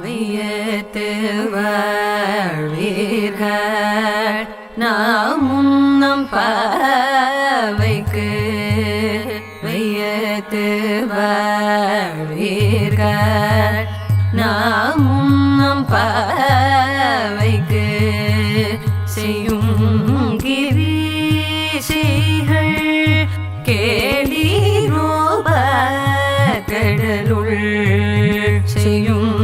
வையத்து வாழ்வீர்கள் நாம் முன்னம் பாவைக்கு வையத்து வாழ்வீர்கள் நாம் முன்னம் பாவைக்கு செய்யும் கிரீசைகள் கேளீரோப கடலுள் செய்யும்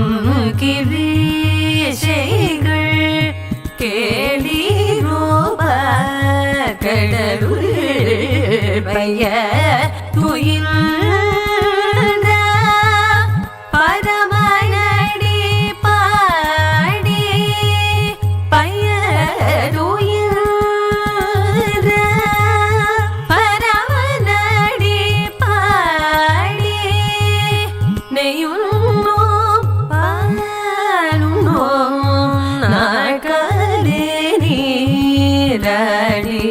கிரீசைகள் கேளீரோப கடலுள் பைய துயில்ந்த பரமனடி பாடி பைய துயில்ந்த பரமனடி பாடி நெய்யுண்ணோம் பாலுண்ணோம் நாட்களே நீராடி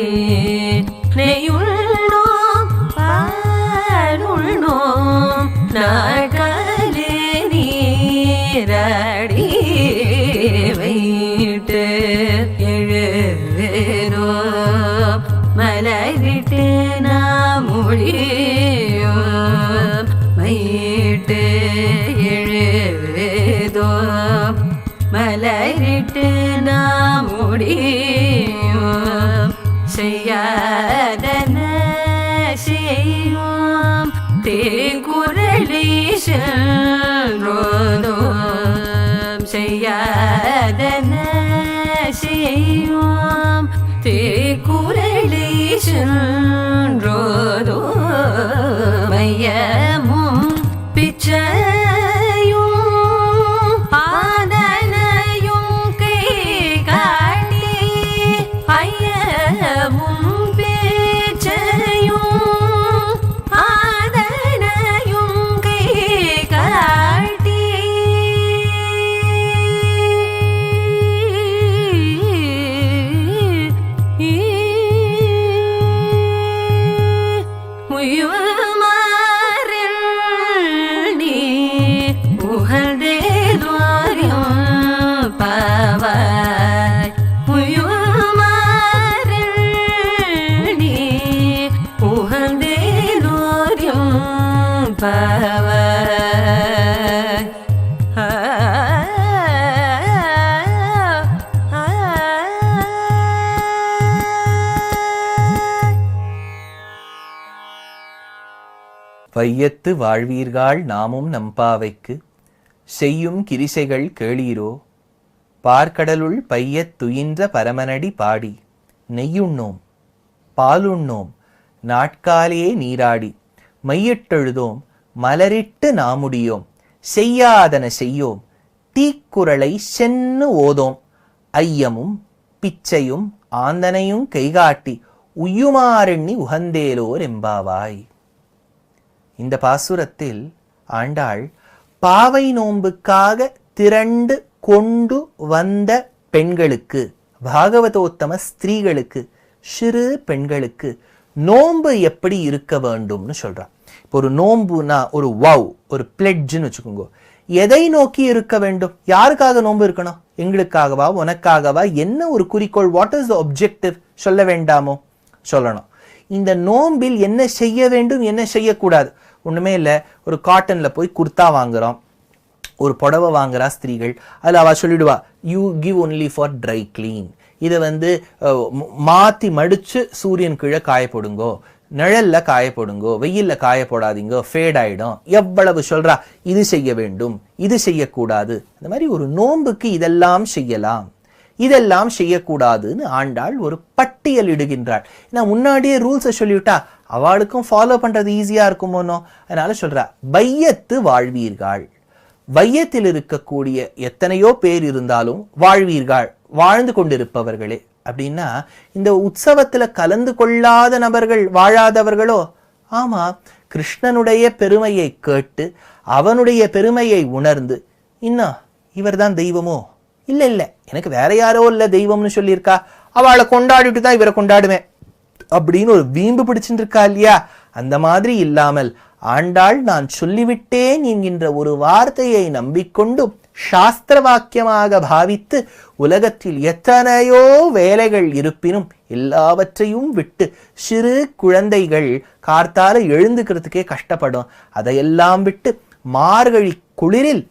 நெய்யுண்ணோம் பாலுண்ணோம் நாட்களே நீராடி வைட்டு எழுவேரோம் மலரிட்டு நாம் மொழியோம் வைட்டு எழுவேதோம் மலரிட்டு நாம் முடியோம் செய்யாதன செய்யோம் தேங்குரலை சென்றோதோம் செய்யாதன செய்யோம் தேங்குரலை சென்றோதோம் மையமும் பிச்சையும் ஆதனையும் கை காட்டி ஐயமும் பிச்சையும் ஆதனையும் கை காட்டி வையத்து வாழ்வீர்கள் நாமும் நம்பாவைக்கு செய்யும் கிரிசைகள் கேளீரோ பார்க்கடலுள் பையத் துயின்ற பரமனடி பாடி நெய்யுண்ணோம் பாலுண்ணோம் நாட்காலே நீராடி மையிட்டெழுதோம் மலரிட்டு நாமுடியோம் செய்யாதன செய்யோம் தீக்குறளை சென்னு ஓதோம் ஐயமும் பிச்சையும் ஆந்தனையும் கைகாட்டி உய்யுமாறெண்ணி உகந்தேலோர் எம்பாவாய். இந்த பாசுரத்தில் ஆண்டாள் பாவை நோன்புக்காக திரண்டு கொண்டு வந்த பெண்களுக்கு, பாகவதோத்தம ஸ்திரீகளுக்கு, சிறு பெண்களுக்கு நோன்பு எப்படி இருக்க வேண்டும்னு சொல்றான். இப்போ ஒரு நோன்புனா ஒரு ஒரு பிளெட்ஜ்னு வச்சுக்கோங்க. எதை நோக்கி இருக்க வேண்டும்? யாருக்காக நோன்பு இருக்கணும்? எங்களுக்காகவா, உனக்காகவா? என்ன ஒரு குறிக்கோள்? What is the objective? சொல்ல வேண்டாமோ? சொல்லணும். இந்த நோன்பில் என்ன செய்ய வேண்டும், என்ன செய்யக்கூடாது? ஒண்ணுமே இல்லை. ஒரு காட்டன்ல போய் குர்த்தா வாங்குறோம், ஒரு புடவை வாங்குறா ஸ்திரீகள். அதில் அவள் சொல்லிடுவா, you give only for dry clean. இதை மாற்றி மடித்து சூரியன் கீழே காயப்படுங்கோ, நிழல்ல காயப்படுங்கோ, வெயில்ல காயப்படாதீங்கோ, ஃபேட் ஆயிடும். எவ்வளவு சொல்றா, இது செய்ய வேண்டும், இது செய்யக்கூடாது. இந்த மாதிரி ஒரு நோன்புக்கு இதெல்லாம் செய்யலாம், இதெல்லாம் செய்யக்கூடாதுன்னு ஆண்டாள் ஒரு பட்டியல் இடுகின்றாள். நான் முன்னாடியே ரூல்ஸை சொல்லிவிட்டா அவளுக்கும் ஃபாலோ பண்றது ஈஸியா இருக்குமோனோ, அதனால சொல்றா, வையத்து வாழ்வீர்கள். வையத்தில் இருக்கக்கூடிய எத்தனையோ பேர் இருந்தாலும் வாழ்வீர்கள், வாழ்ந்து கொண்டிருப்பவர்களே, அப்படின்னா இந்த உற்சவத்துல கலந்து கொள்ளாத நபர்கள், வாழாதவர்களோ? ஆமா, கிருஷ்ணனுடைய பெருமையை கேட்டு அவனுடைய பெருமையை உணர்ந்து, இன்னும் இவர் தான் தெய்வமோ? இல்ல இல்ல, எனக்கு வேற யாரோ இல்ல தெய்வம்னு சொல்லியிருக்கா, அவளை கொண்டாடிட்டு தான் இவரை கொண்டாடுவேன் அப்படின்னு ஒரு வீம்பு பிடிச்சுட்டு இருக்கா இல்லையா? அந்த மாதிரி இல்லாமல் ஆண்டாள் நான் சொல்லிவிட்டேன் என்கின்ற ஒரு வார்த்தையை நம்பிக்கொண்டு சாஸ்திர வாக்கியமாக பாவித்து உலகத்தில் எத்தனையோ வேலைகள் இருப்பினும் எல்லாவற்றையும் விட்டு, சிறு குழந்தைகள் கார்த்தால எழுந்துக்கிறதுக்கே கஷ்டப்படும், அதையெல்லாம் விட்டு மார்கழி குளிரில்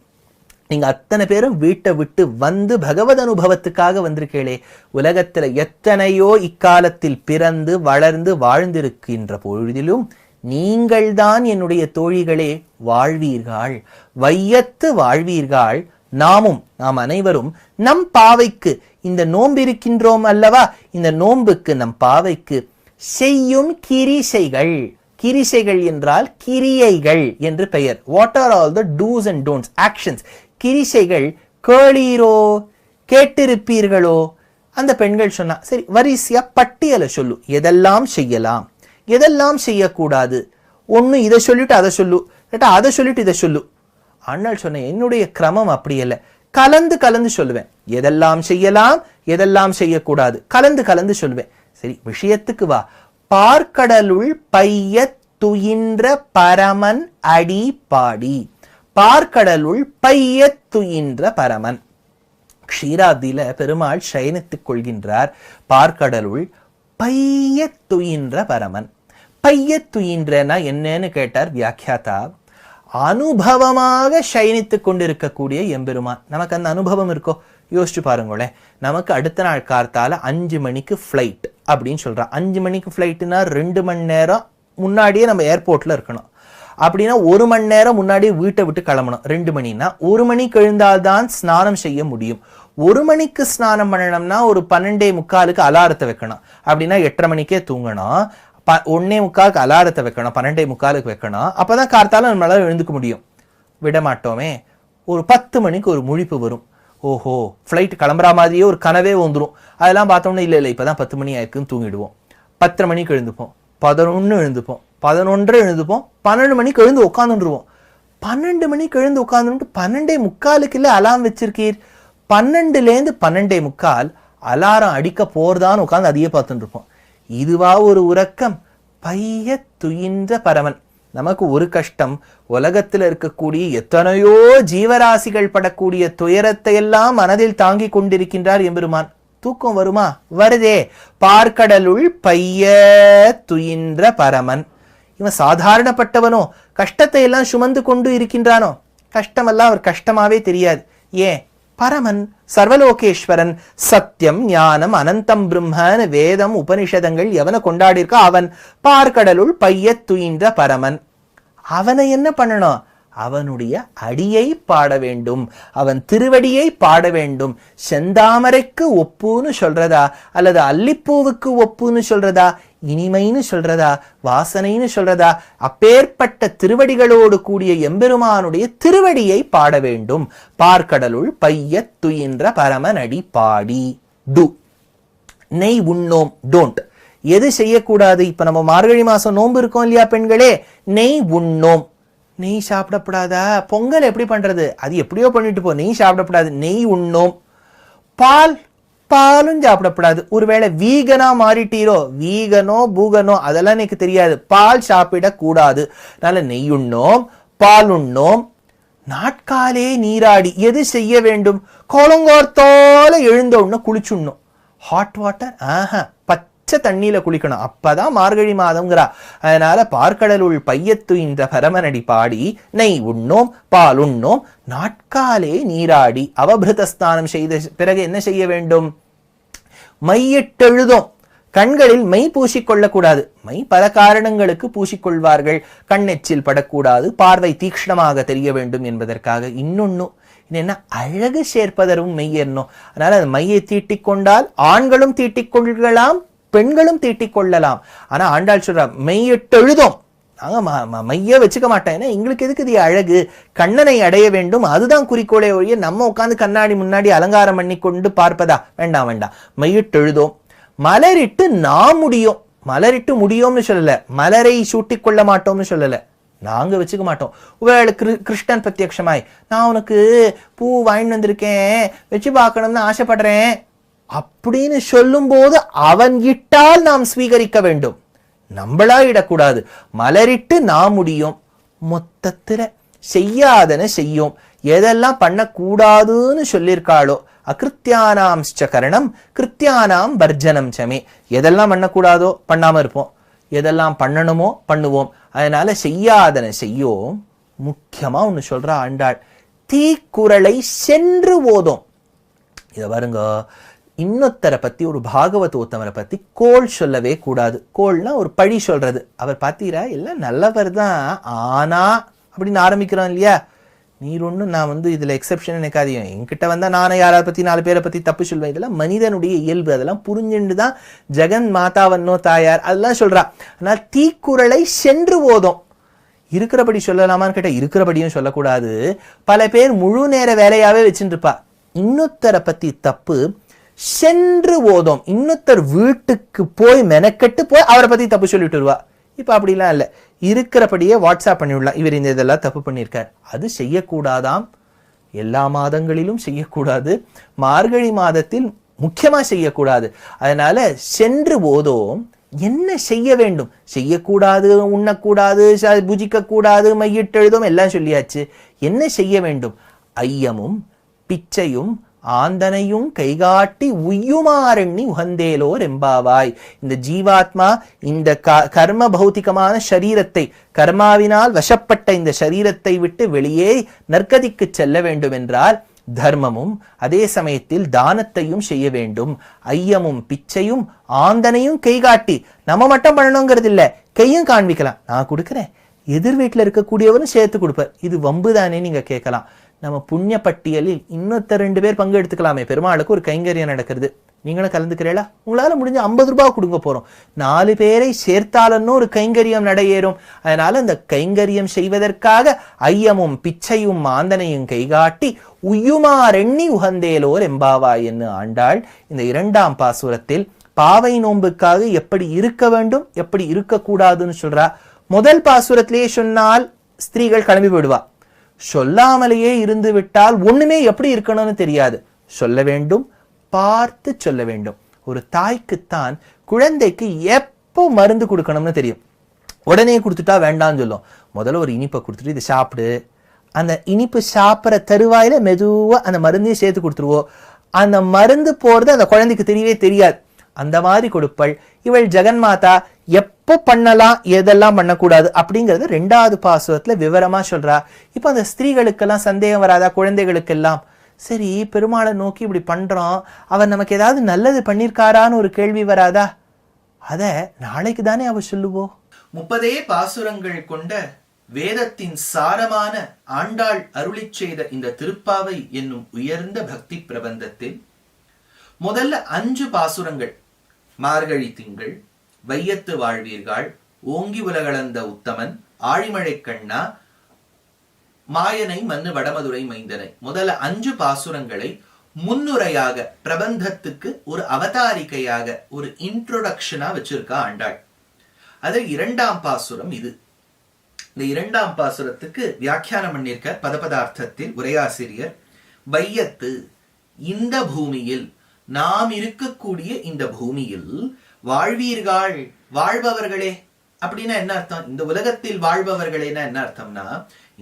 நீங்க அத்தனை பேரும் வீட்டை விட்டு வந்து பகவத் அனுபவத்துக்காக வந்திருக்கீங்களே. உலகத்துல எத்தனையோ இக்காலத்தில் பிறந்து வளர்ந்து வாழ்ந்திருக்கின்ற பொழுதிலும் நீங்கள்தான் என்னுடைய தோழிகளே வாழ்வீர்கள், வையத்து வாழ்வீர்கள். நாம் அனைவரும் நம் பாவைக்கு இந்த நோன்பு இருக்கின்றோம் அல்லவா, இந்த நோன்புக்கு நம் பாவைக்கு செய்யும் கிரிசைகள், கிரிசைகள் என்றால் கிரியைகள் என்று பெயர். What are all the dos and don'ts, actions. கிரிசைகள் கேளீரோ, கேட்டிருப்பீர்களோ? அந்த பெண்கள் சொன்னா, சரி வரிசையா பட்டியலை சொல்லு, எதெல்லாம் செய்யலாம் எதெல்லாம் செய்யக்கூடாது, ஒன்னு இதை சொல்லிட்டு அதை சொல்லு, அதை சொல்லிட்டு இதை சொல்லு. அண்ணாள் சொன்ன, என்னுடைய கிரமம் அப்படி இல்லை, கலந்து கலந்து சொல்லுவேன், எதெல்லாம் செய்யலாம் எதெல்லாம் செய்யக்கூடாது கலந்து கலந்து சொல்லுவேன். சரி விஷயத்துக்கு வா. பார்க்கடலுள் பைய துயின்ற பரமன் அடி பாடி. பார்க்கடலுள் பைய துயின்ற பரமன். க்ஷீராப்தியில பெருமாள் சயனித்துக் கொள்கின்றார். பார்க்கடலுள் பைய துயின்ற பரமன். பைய துயின்றனா என்னன்னு கேட்டார் வியாக்கியாதா. அனுபவமாக சயனித்துக் கொண்டிருக்கக்கூடிய எம்பெருமான். நமக்கு அந்த அனுபவம் இருக்கோ? யோசிச்சு பாருங்களேன். நமக்கு அடுத்த நாள் கார்த்தால 5 மணிக்கு ஃப்ளைட் அப்படின்னு சொல்றான். 5 மணிக்கு ஃப்ளைட்டுனா 2 மணி நேரம் முன்னாடியே நம்ம ஏர்போர்ட்ல இருக்கணும். அப்படின்னா 1 மணி நேரம் முன்னாடியே வீட்டை விட்டு கிளம்பணும். 2 மணினா 1 மணிக்கு எழுந்தால்தான் ஸ்நானம் செய்ய முடியும். 1 மணிக்கு ஸ்நானம் பண்ணணும்னா ஒரு 12:45 அலாரத்தை வைக்கணும். அப்படின்னா 8:30 மணிக்கே தூங்கணும். 1:45 அலாரத்தை வைக்கணும், 12:45 வைக்கணும். அப்பதான் கார்த்தால நம்மளால எழுந்துக்க முடியும். விட மாட்டோமே. ஒரு 10 மணிக்கு ஒரு முழிப்பு வரும். ஓஹோ ஃப்ளைட் கிளம்புற மாதிரியே ஒரு கனவே வந்துடும். அதெல்லாம் பார்த்தோம்னா இல்லை இப்பதான் 10 மணி ஆயிருக்குன்னு தூங்கிடுவோம். 10:30 மணிக்கு எழுந்துப்போம், 11 எழுந்துப்போம், 11 எழுந்துப்போம், 12 மணிக்கு எழுந்து உட்காந்துருவோம். 12 மணிக்கு எழுந்து உட்காந்துட்டு 12:45 இல்லை அலாம் வச்சிருக்கீர். 12லேருந்து 12:45 அலாரம் அடிக்க போறதான்னு உட்காந்து அதையே பார்த்துட்டு இருப்போம். இதுவா ஒரு உறக்கம்? பைய துயின்ற பரமன். நமக்கு ஒரு கஷ்டம், உலகத்தில் இருக்கக்கூடிய எத்தனையோ ஜீவராசிகள் படக்கூடிய துயரத்தை எல்லாம் மனதில் தாங்கி கொண்டிருக்கின்றார் எம்பெருமான். தூக்கம் வருமா? வருதே. பார்க்கடலுள் பைய துயின்ற பரமன். இவன் சாதாரணப்பட்டவனோ? கஷ்டத்தை எல்லாம் சுமந்து கொண்டு இருக்கின்றானோ? கஷ்டமெல்லாம் அவர் கஷ்டமாவே தெரியாது. ஏன்? பரமன், சர்வலோகேஸ்வரன், சத்தியம் ஞானம் அனந்தம் பிரம்மன் வேதம் உபனிஷதங்கள் எவனை கொண்டாடிருக்கா அவன். பார்க்கடலுள் பைய துயின்ற பரமன். அவனை என்ன பண்ணணும்? அவனுடைய அடியை பாட வேண்டும், அவன் திருவடியை பாட வேண்டும். செந்தாமரைக்கு ஒப்புன்னு சொல்றதா, அல்லது அல்லிப்பூவுக்கு ஒப்புன்னு சொல்றதா, இனிமைன்னு சொல்றதா, வாசனைன்னு சொல்றதா? அப்பேற்பட்ட திருவடிகளோடு கூடிய எம்பெருமானுடைய திருவடியை பாட வேண்டும். பார்க்கடலுள் பைய துயின்ற பரமனடி பாடி. டு. நெய் உண்ணோம், டோன்ட். எது செய்யக்கூடாது? இப்ப நம்ம மார்கழி மாசம் நோன்பு இருக்கோம் இல்லையா பெண்களே? நெய் உண்ணோம். நெய் சாப்பிடப்படாதா? பொங்கல் எப்படி பண்றது? அது எப்படியோ பண்ணிட்டு போ, நெய் சாப்பிடப்படாது. நெய் உண்ணோம். பாலும் சாப்பிடப்படாது. ஒருவேளை வீகனா மாறிட்டீரோ, வீகனோ பூகனோ அதெல்லாம் எனக்கு தெரியாது, பால் சாப்பிடக்கூடாது. அதனால நெய் உண்ணோம், பால் உண்ணோம். நாட்காலே நீராடி. எது செய்ய வேண்டும்? கோலங்கோர்த்தோல எழுந்த உடனே குளிச்சுடணும். ஹாட் வாட்டர் பச்சை தண்ணியில குளிக்கணும். அப்பதான் மார்கழி மாதம்ங்கிறா. அதனால பார்க்கடலுள் பையத்து இந்த பரமனடி பாடி நெய் உண்ணோம், பால் உண்ணோம், நாட்காலே நீராடி. அவபிருத ஸ்நானம் செய்த பிறகு என்ன செய்ய வேண்டும்? மையிட்டெழுதும். கண்களில் மை பூசிக்கொள்ளக்கூடாது. மை பல காரணங்களுக்கு பூசிக்கொள்வார்கள். கண்ணெச்சில் படக்கூடாது, பார்வை தீக்ஷ்ணமாக தெரிய வேண்டும் என்பதற்காக. இன்னொன்னு என்ன, அழகு சேர்ப்பதரும் மெய் என்னும். அதனால அந்த மையை தீட்டிக் கொண்டால் ஆண்களும் தீட்டிக் கொள்ளலாம், பெண்களும் தீட்டிக் கொள்ளலாம். ஆனா ஆண்டாள் சொல்ற மெய்யிட்டெழுதும். நாங்க மைய வச்சுக்க மாட்டேன், ஏன்னா எங்களுக்கு எதுக்கு இது அழகு? கண்ணனை அடைய வேண்டும், அதுதான் குறிக்கோளே ஒழிய நம்ம உட்காந்து கண்ணாடி முன்னாடி அலங்காரம் பண்ணி கொண்டு பார்ப்பதா? வேண்டாம் வேண்டாம். மையிட்டெழுதும். மலரிட்டு நான் முடியும், மலரிட்டு முடியும்னு சொல்லல, மலரை சூட்டிக் கொள்ள மாட்டோம்னு சொல்லல, நாங்க வச்சுக்க மாட்டோம். ஒருவேளை கிருஷ்ணன் பிரத்யக்ஷமாய் நான் உனக்கு பூ வாங்கிட்டு வந்திருக்கேன் வச்சு பார்க்கணும்னு ஆசைப்படுறேன் அப்படின்னு சொல்லும் போது அவன் இட்டால் நாம் ஸ்வீகரிக்க வேண்டும், நம்மளா இடக்கூடாது. மலரிட்டு நான் முடியும், மொத்தத்துல செய்யாதன செய்யும், எதெல்லாம் பண்ணக்கூடாதுன்னு சொல்லியிருக்காளோ அகிருத்தியானாம் கரணம் கிருத்தியானாம் வர்ஜனம் சமே, எதெல்லாம் பண்ணக்கூடாதோ பண்ணாம இருப்போம், எதெல்லாம் பண்ணணுமோ பண்ணுவோம். அதனால செய்யாதன செய்யோம். முக்கியமா ஒண்ணு சொல்றா ஆண்டாள், தீக்குறளை சென்று ஓதும். இத பாருங்க, இன்னொருத்தரை பத்தி, ஒரு பாகவதோத்தமரை பத்தி கோள் சொல்லவே கூடாது. கோள்னா ஒரு பழி சொல்றது. அவர் பார்த்தீரா எல்லாம் நல்லவர் தான், ஆனா அப்படின்னு ஆரம்பிக்கிறோம் இல்லையா, நீர் ஒன்றும் நான் இதுல எக்ஸெப்ஷன் நினைக்காதீங்க, என்கிட்ட வந்தா நானே யாராவது பத்தி 4 பேரை பத்தி தப்பு சொல்வேன். இதெல்லாம் மனிதனுடைய இயல்பு, அதெல்லாம் புரிஞ்சுண்டு தான் ஜெகன் மாதாவன்னோ தாயார் அதெல்லாம் சொல்றா. ஆனால் தீக்குறளை சென்று ஓதும். இருக்கிறபடி சொல்லலாமான்னு கேட்டா இருக்கிறபடியும் சொல்லக்கூடாது. பல பேர் முழு நேர வேலையாவே வச்சுட்டு இருப்பா. இன்னொருத்தரை பத்தி தப்பு சென்று ஓதும், இன்னொருத்தர் வீட்டுக்கு போய் மெனக்கெட்டு போய் அவரை பத்தி தப்பு சொல்லிட்டு வருவா. இப்ப அப்படிலாம் இல்லை, இருக்கிறபடியே வாட்ஸ்அப் பண்ணிவிடலாம், இவர் இந்த இதெல்லாம் தப்பு பண்ணியிருக்கார். அது செய்யக்கூடாதாம். எல்லா மாதங்களிலும் செய்யக்கூடாது, மார்கழி மாதத்தில் முக்கியமா செய்யக்கூடாது. அதனால சென்று ஓதோம். என்ன செய்ய வேண்டும், செய்யக்கூடாது, உண்ணக்கூடாது, புஜிக்க கூடாது, மையிட்டெழுதும் எல்லாம் சொல்லியாச்சு. என்ன செய்ய வேண்டும், ஐயமும் பிச்சையும் ஆந்தனையும் கைகாட்டி உய்யுமாறெண்ணி உகந்தேலோர் எம்பாவாய். இந்த ஜீவாத்மா இந்த கர்ம பௌத்திகமான சரீரத்தை, கர்மாவினால் வசப்பட்ட இந்த சரீரத்தை விட்டு வெளியே நற்கதிக்கு செல்ல வேண்டும் என்றால் தர்மமும் அதே சமயத்தில் தானத்தையும் செய்ய வேண்டும். ஐயமும் பிச்சையும் ஆந்தனையும் கைகாட்டி, நம்ம மட்டும் பண்ணணுங்கிறது இல்ல, கையும் காண்பிக்கலாம். நான் கொடுக்குறேன், எதிர் வீட்டில் இருக்கக்கூடியவரும் சேர்த்து கொடுப்பார். இது வம்பு தானே நீங்க கேட்கலாம். நம்ம புண்ணிய பட்டியலில் இன்னொருத்தர் 2 பேர் பங்கு எடுத்துக்கலாமே. பெருமாளுக்கு ஒரு கைங்கரியம் நடக்கிறது, நீங்களும் கலந்துக்கிறீங்களா? உங்களால முடிஞ்ச 50 ரூபாய் கொடுங்க போறோம். 4 பேரை சேர்த்தாலன்னு ஒரு கைங்கரியம் நடையேறும். அதனால இந்த கைங்கரியம் செய்வதற்காக ஐயமும் பிச்சையும் ஆந்தனையும் கைகாட்டி உய்யுமாறெண்ணி உகந்தேலோர் எம்பாவாய் என்று ஆண்டாள் இந்த 2ஆம் பாசுரத்தில் பாவை நோன்புக்காக எப்படி இருக்க வேண்டும், எப்படி இருக்கக்கூடாதுன்னு சொல்றா. முதல் பாசுரத்திலேயே சொன்னால் ஸ்திரீகள் கிளம்பி போயிடுவா. சொல்லாமலேயே இருந்து விட்டால் ஒண்ணுமே எப்படி இருக்கணும்னு தெரியாது. சொல்ல வேண்டும், பார்த்து சொல்ல வேண்டும். ஒரு தாய்க்குத்தான் குழந்தைக்கு எப்போ மருந்து கொடுக்கணும்னு தெரியும். உடனே கொடுத்துட்டா வேண்டாம்னு சொல்லும். முதல்ல ஒரு இனிப்பை கொடுத்துட்டு இதை சாப்பிடு, அந்த இனிப்பு சாப்பிட்ற தருவாயில மெதுவா அந்த மருந்தையும் சேர்த்து கொடுத்துருவோம். அந்த மருந்து போறது அந்த குழந்தைக்கு தெரியவே தெரியாது. அந்த மாதிரி கொடுப்பள். இவள் ஜெகன்மாதா எப்போ பண்ணலாம், எதெல்லாம் பண்ணக்கூடாது அப்படிங்கறது 2வது பாசுரத்துல விவரமா சொல்றா. இப்ப அந்த ஸ்திரீகளுக்கெல்லாம் சந்தேகம் வராதா? குழந்தைகளுக்கெல்லாம் சரி, பெருமாளை நோக்கி இப்படி பண்றோம், அவர் நமக்கு ஏதாவது நல்லது பண்ணிருக்காரான்னு ஒரு கேள்வி வராதா? அத நாளைக்கு தானே அவ சொல்லுவோம். 30 பாசுரங்கள் கொண்ட வேதத்தின் சாரமான ஆண்டாள் அருளிச் செய்த இந்த திருப்பாவை என்னும் உயர்ந்த பக்தி பிரபந்தத்தில் முதல்ல 5 பாசுரங்கள், மார்கழி திங்கள், வையத்து வாழ்வீர்கள், ஓங்கி உலகளந்த உத்தமன், ஆழிமழை கண்ணா, மாயனை மன்னு வடமதுரை மைந்தனை, முதல்ல 5 பாசுரங்களை முன்னுரையாக பிரபந்தத்துக்கு ஒரு அவதாரிக்கையாக ஒரு இன்ட்ரோடக்ஷனா வச்சிருக்கா ஆண்டாள். அது 2ஆம் பாசுரம். இது இந்த 2ஆம் பாசுரத்துக்கு வியாக்கியானம் பண்ணியிருக்க பதபதார்த்தத்தில் உரையாசிரியர், வையத்து இந்த பூமியில், நாம் இருக்கக்கூடிய இந்த பூமியில் வாழ்வீர்கள், வாழ்பவர்களே அப்படின்னா என்ன அர்த்தம்? இந்த உலகத்தில் வாழ்பவர்களேனா என்ன அர்த்தம்னா,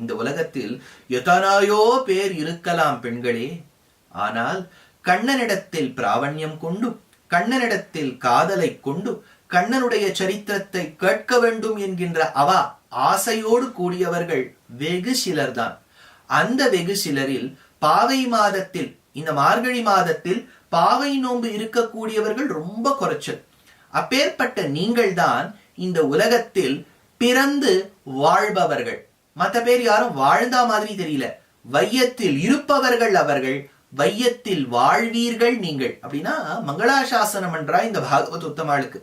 இந்த உலகத்தில் எத்தனையோ பேர் இருக்கலாம் பெண்களே, ஆனால் கண்ணனிடத்தில் பிராவண்யம் கொண்டு, கண்ணனிடத்தில் காதலை கொண்டு, கண்ணனுடைய சரித்திரத்தை கேட்க வேண்டும் என்கின்ற ஆசையோடு கூடியவர்கள் வெகு சிலர்தான். அந்த வெகு சிலரில் பாவை மாதத்தில், இந்த மார்கழி மாதத்தில் பாவை நோன்பு இருக்கக்கூடியவர்கள் ரொம்ப குறைச்சல். அப்பேற்பட்ட நீங்கள் தான் இந்த உலகத்தில் பிறந்து வாழ்பவர்கள். மற்ற பேர் யாரும் வாழ்ந்தா மாதிரி தெரியல. வையத்தில் இருப்பவர்கள் அவர்கள், வையத்தில் வாழ்வீர்கள் நீங்கள் அப்படின்னா மங்களாசாசனம் என்றா இந்த பாகவத உத்தமாளுக்கு.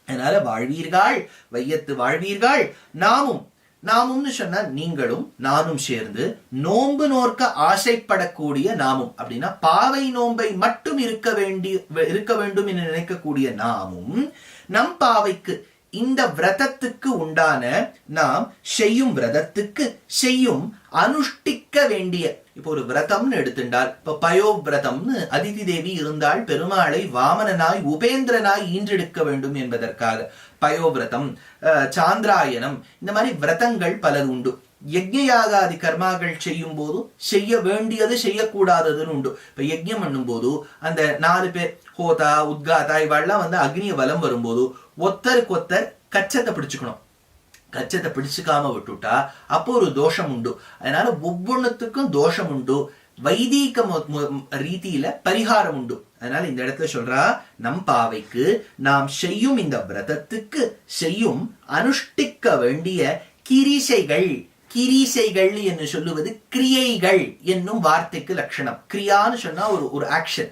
அதனால வாழ்வீர்கள், வையத்து வாழ்வீர்கள், நாமும் நாமும்னு சொன்னா நீங்களும் நானும் சேர்ந்து நோன்பு நோற்க ஆசைப்படக்கூடிய நாமும், அப்படின்னா பாவை நோன்பை மட்டும் இருக்க வேண்டும் என்று நினைக்கக்கூடிய நாமும், நம் பாவைக்கு இந்த விரதத்துக்கு உண்டான நாம் செய்யும் விரதத்துக்கு செய்யும் அனுஷ்டிக்க வேண்டிய, இப்போ ஒரு விரதம்னு எடுத்துட்டால், இப்ப பயோ விரதம்னு அதிதி தேவி இருந்தால் பெருமாளை வாமனனாய் உபேந்திரனாய் ஈன்றெடுக்க வேண்டும் என்பதற்காக பயோவிரதம், சாந்திராயணம், இந்த மாதிரி விரதங்கள் பலர் உண்டு. யஜ்ஞயாகாதி கர்மாக்கள் செய்யும் போது செய்ய வேண்டியது செய்யக்கூடாததுன்னு உண்டு. இப்ப யஜ்ஞம் பண்ணும் போது அந்த 4 பேர் ஹோதா உத்காதா இவெல்லாம் அக்னிய வலம் வரும்போது ஒத்தருக்கு ஒத்தர் கச்சத்தை பிடிச்சுக்கணும். கச்சத்தை பிடிச்சுக்காம விட்டுட்டா அப்போ ஒரு தோஷம் உண்டு. அதனால ஒவ்வொன்றுத்துக்கும் தோஷம் உண்டு. வைதீக ரீதியில பரிகாரம் உண்டு. அதனால இந்த இடத்துல சொல்றா, நம் பாவைக்கு நாம் செய்யும் இந்த விரதத்துக்கு செய்யும் அனுஷ்டிக்க வேண்டிய கிரிசைகள். கிரிசைகள் என்று சொல்லுவது கிரியைகள் என்னும் வார்த்தைக்கு லட்சணம். கிரியான்னு சொன்னா ஒரு ஆக்ஷன்,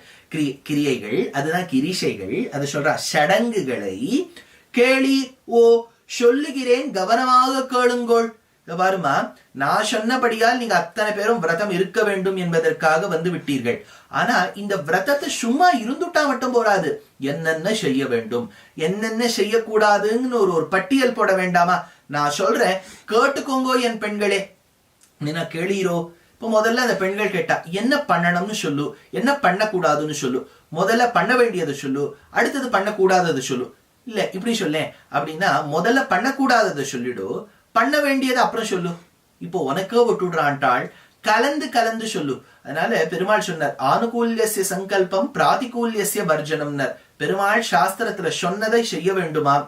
கிரியைகள், அதுதான் கிரிசைகள். அது சொல்றா, சடங்குகளை கேளி ஓ சொல்லுகிறேன் கவனமாக கேளுங்கோள். பாருமா, நான் சொன்னபடியால் நீங்க அத்தனை பேரும் விரதம் இருக்க வேண்டும் என்பதற்காக வந்து விட்டீர்கள். ஆனா இந்த விரதத்தை சும்மா இருந்துட்டா மட்டும் போராது, என்னென்ன செய்ய வேண்டும் என்னென்ன செய்யக்கூடாதுன்னு ஒரு பட்டியல் போட வேண்டாமா? நான் சொல்றேன், கேட்டுக்கோங்கோ என் பெண்களே. நீனா கேளீரோ? இப்ப முதல்ல அந்த பெண்கள் கேட்டா, என்ன பண்ணணும்னு சொல்லு, என்ன பண்ணக்கூடாதுன்னு சொல்லு. முதல்ல பண்ண வேண்டியதை சொல்லு, அடுத்தது பண்ணக்கூடாதது சொல்லு. இல்ல இப்படி சொல்ல அப்படின்னா, முதல்ல பண்ணக்கூடாததை சொல்லிடு, பண்ண வேண்டியது அப்புறம் சொல்லு. இப்போ உனக்கே விட்டுடுறான்ட்டாள், கலந்து கலந்து சொல்லு. அதனால பெருமாள் சொன்னார், ஆனுகூல்யஸ்ய சங்கல்பம் பிராதிகூல்யஸ்ய வர்ஜனம்னர். பெருமாள் சாஸ்திரத்துல சொன்னதை செய்ய வேண்டுமாம்,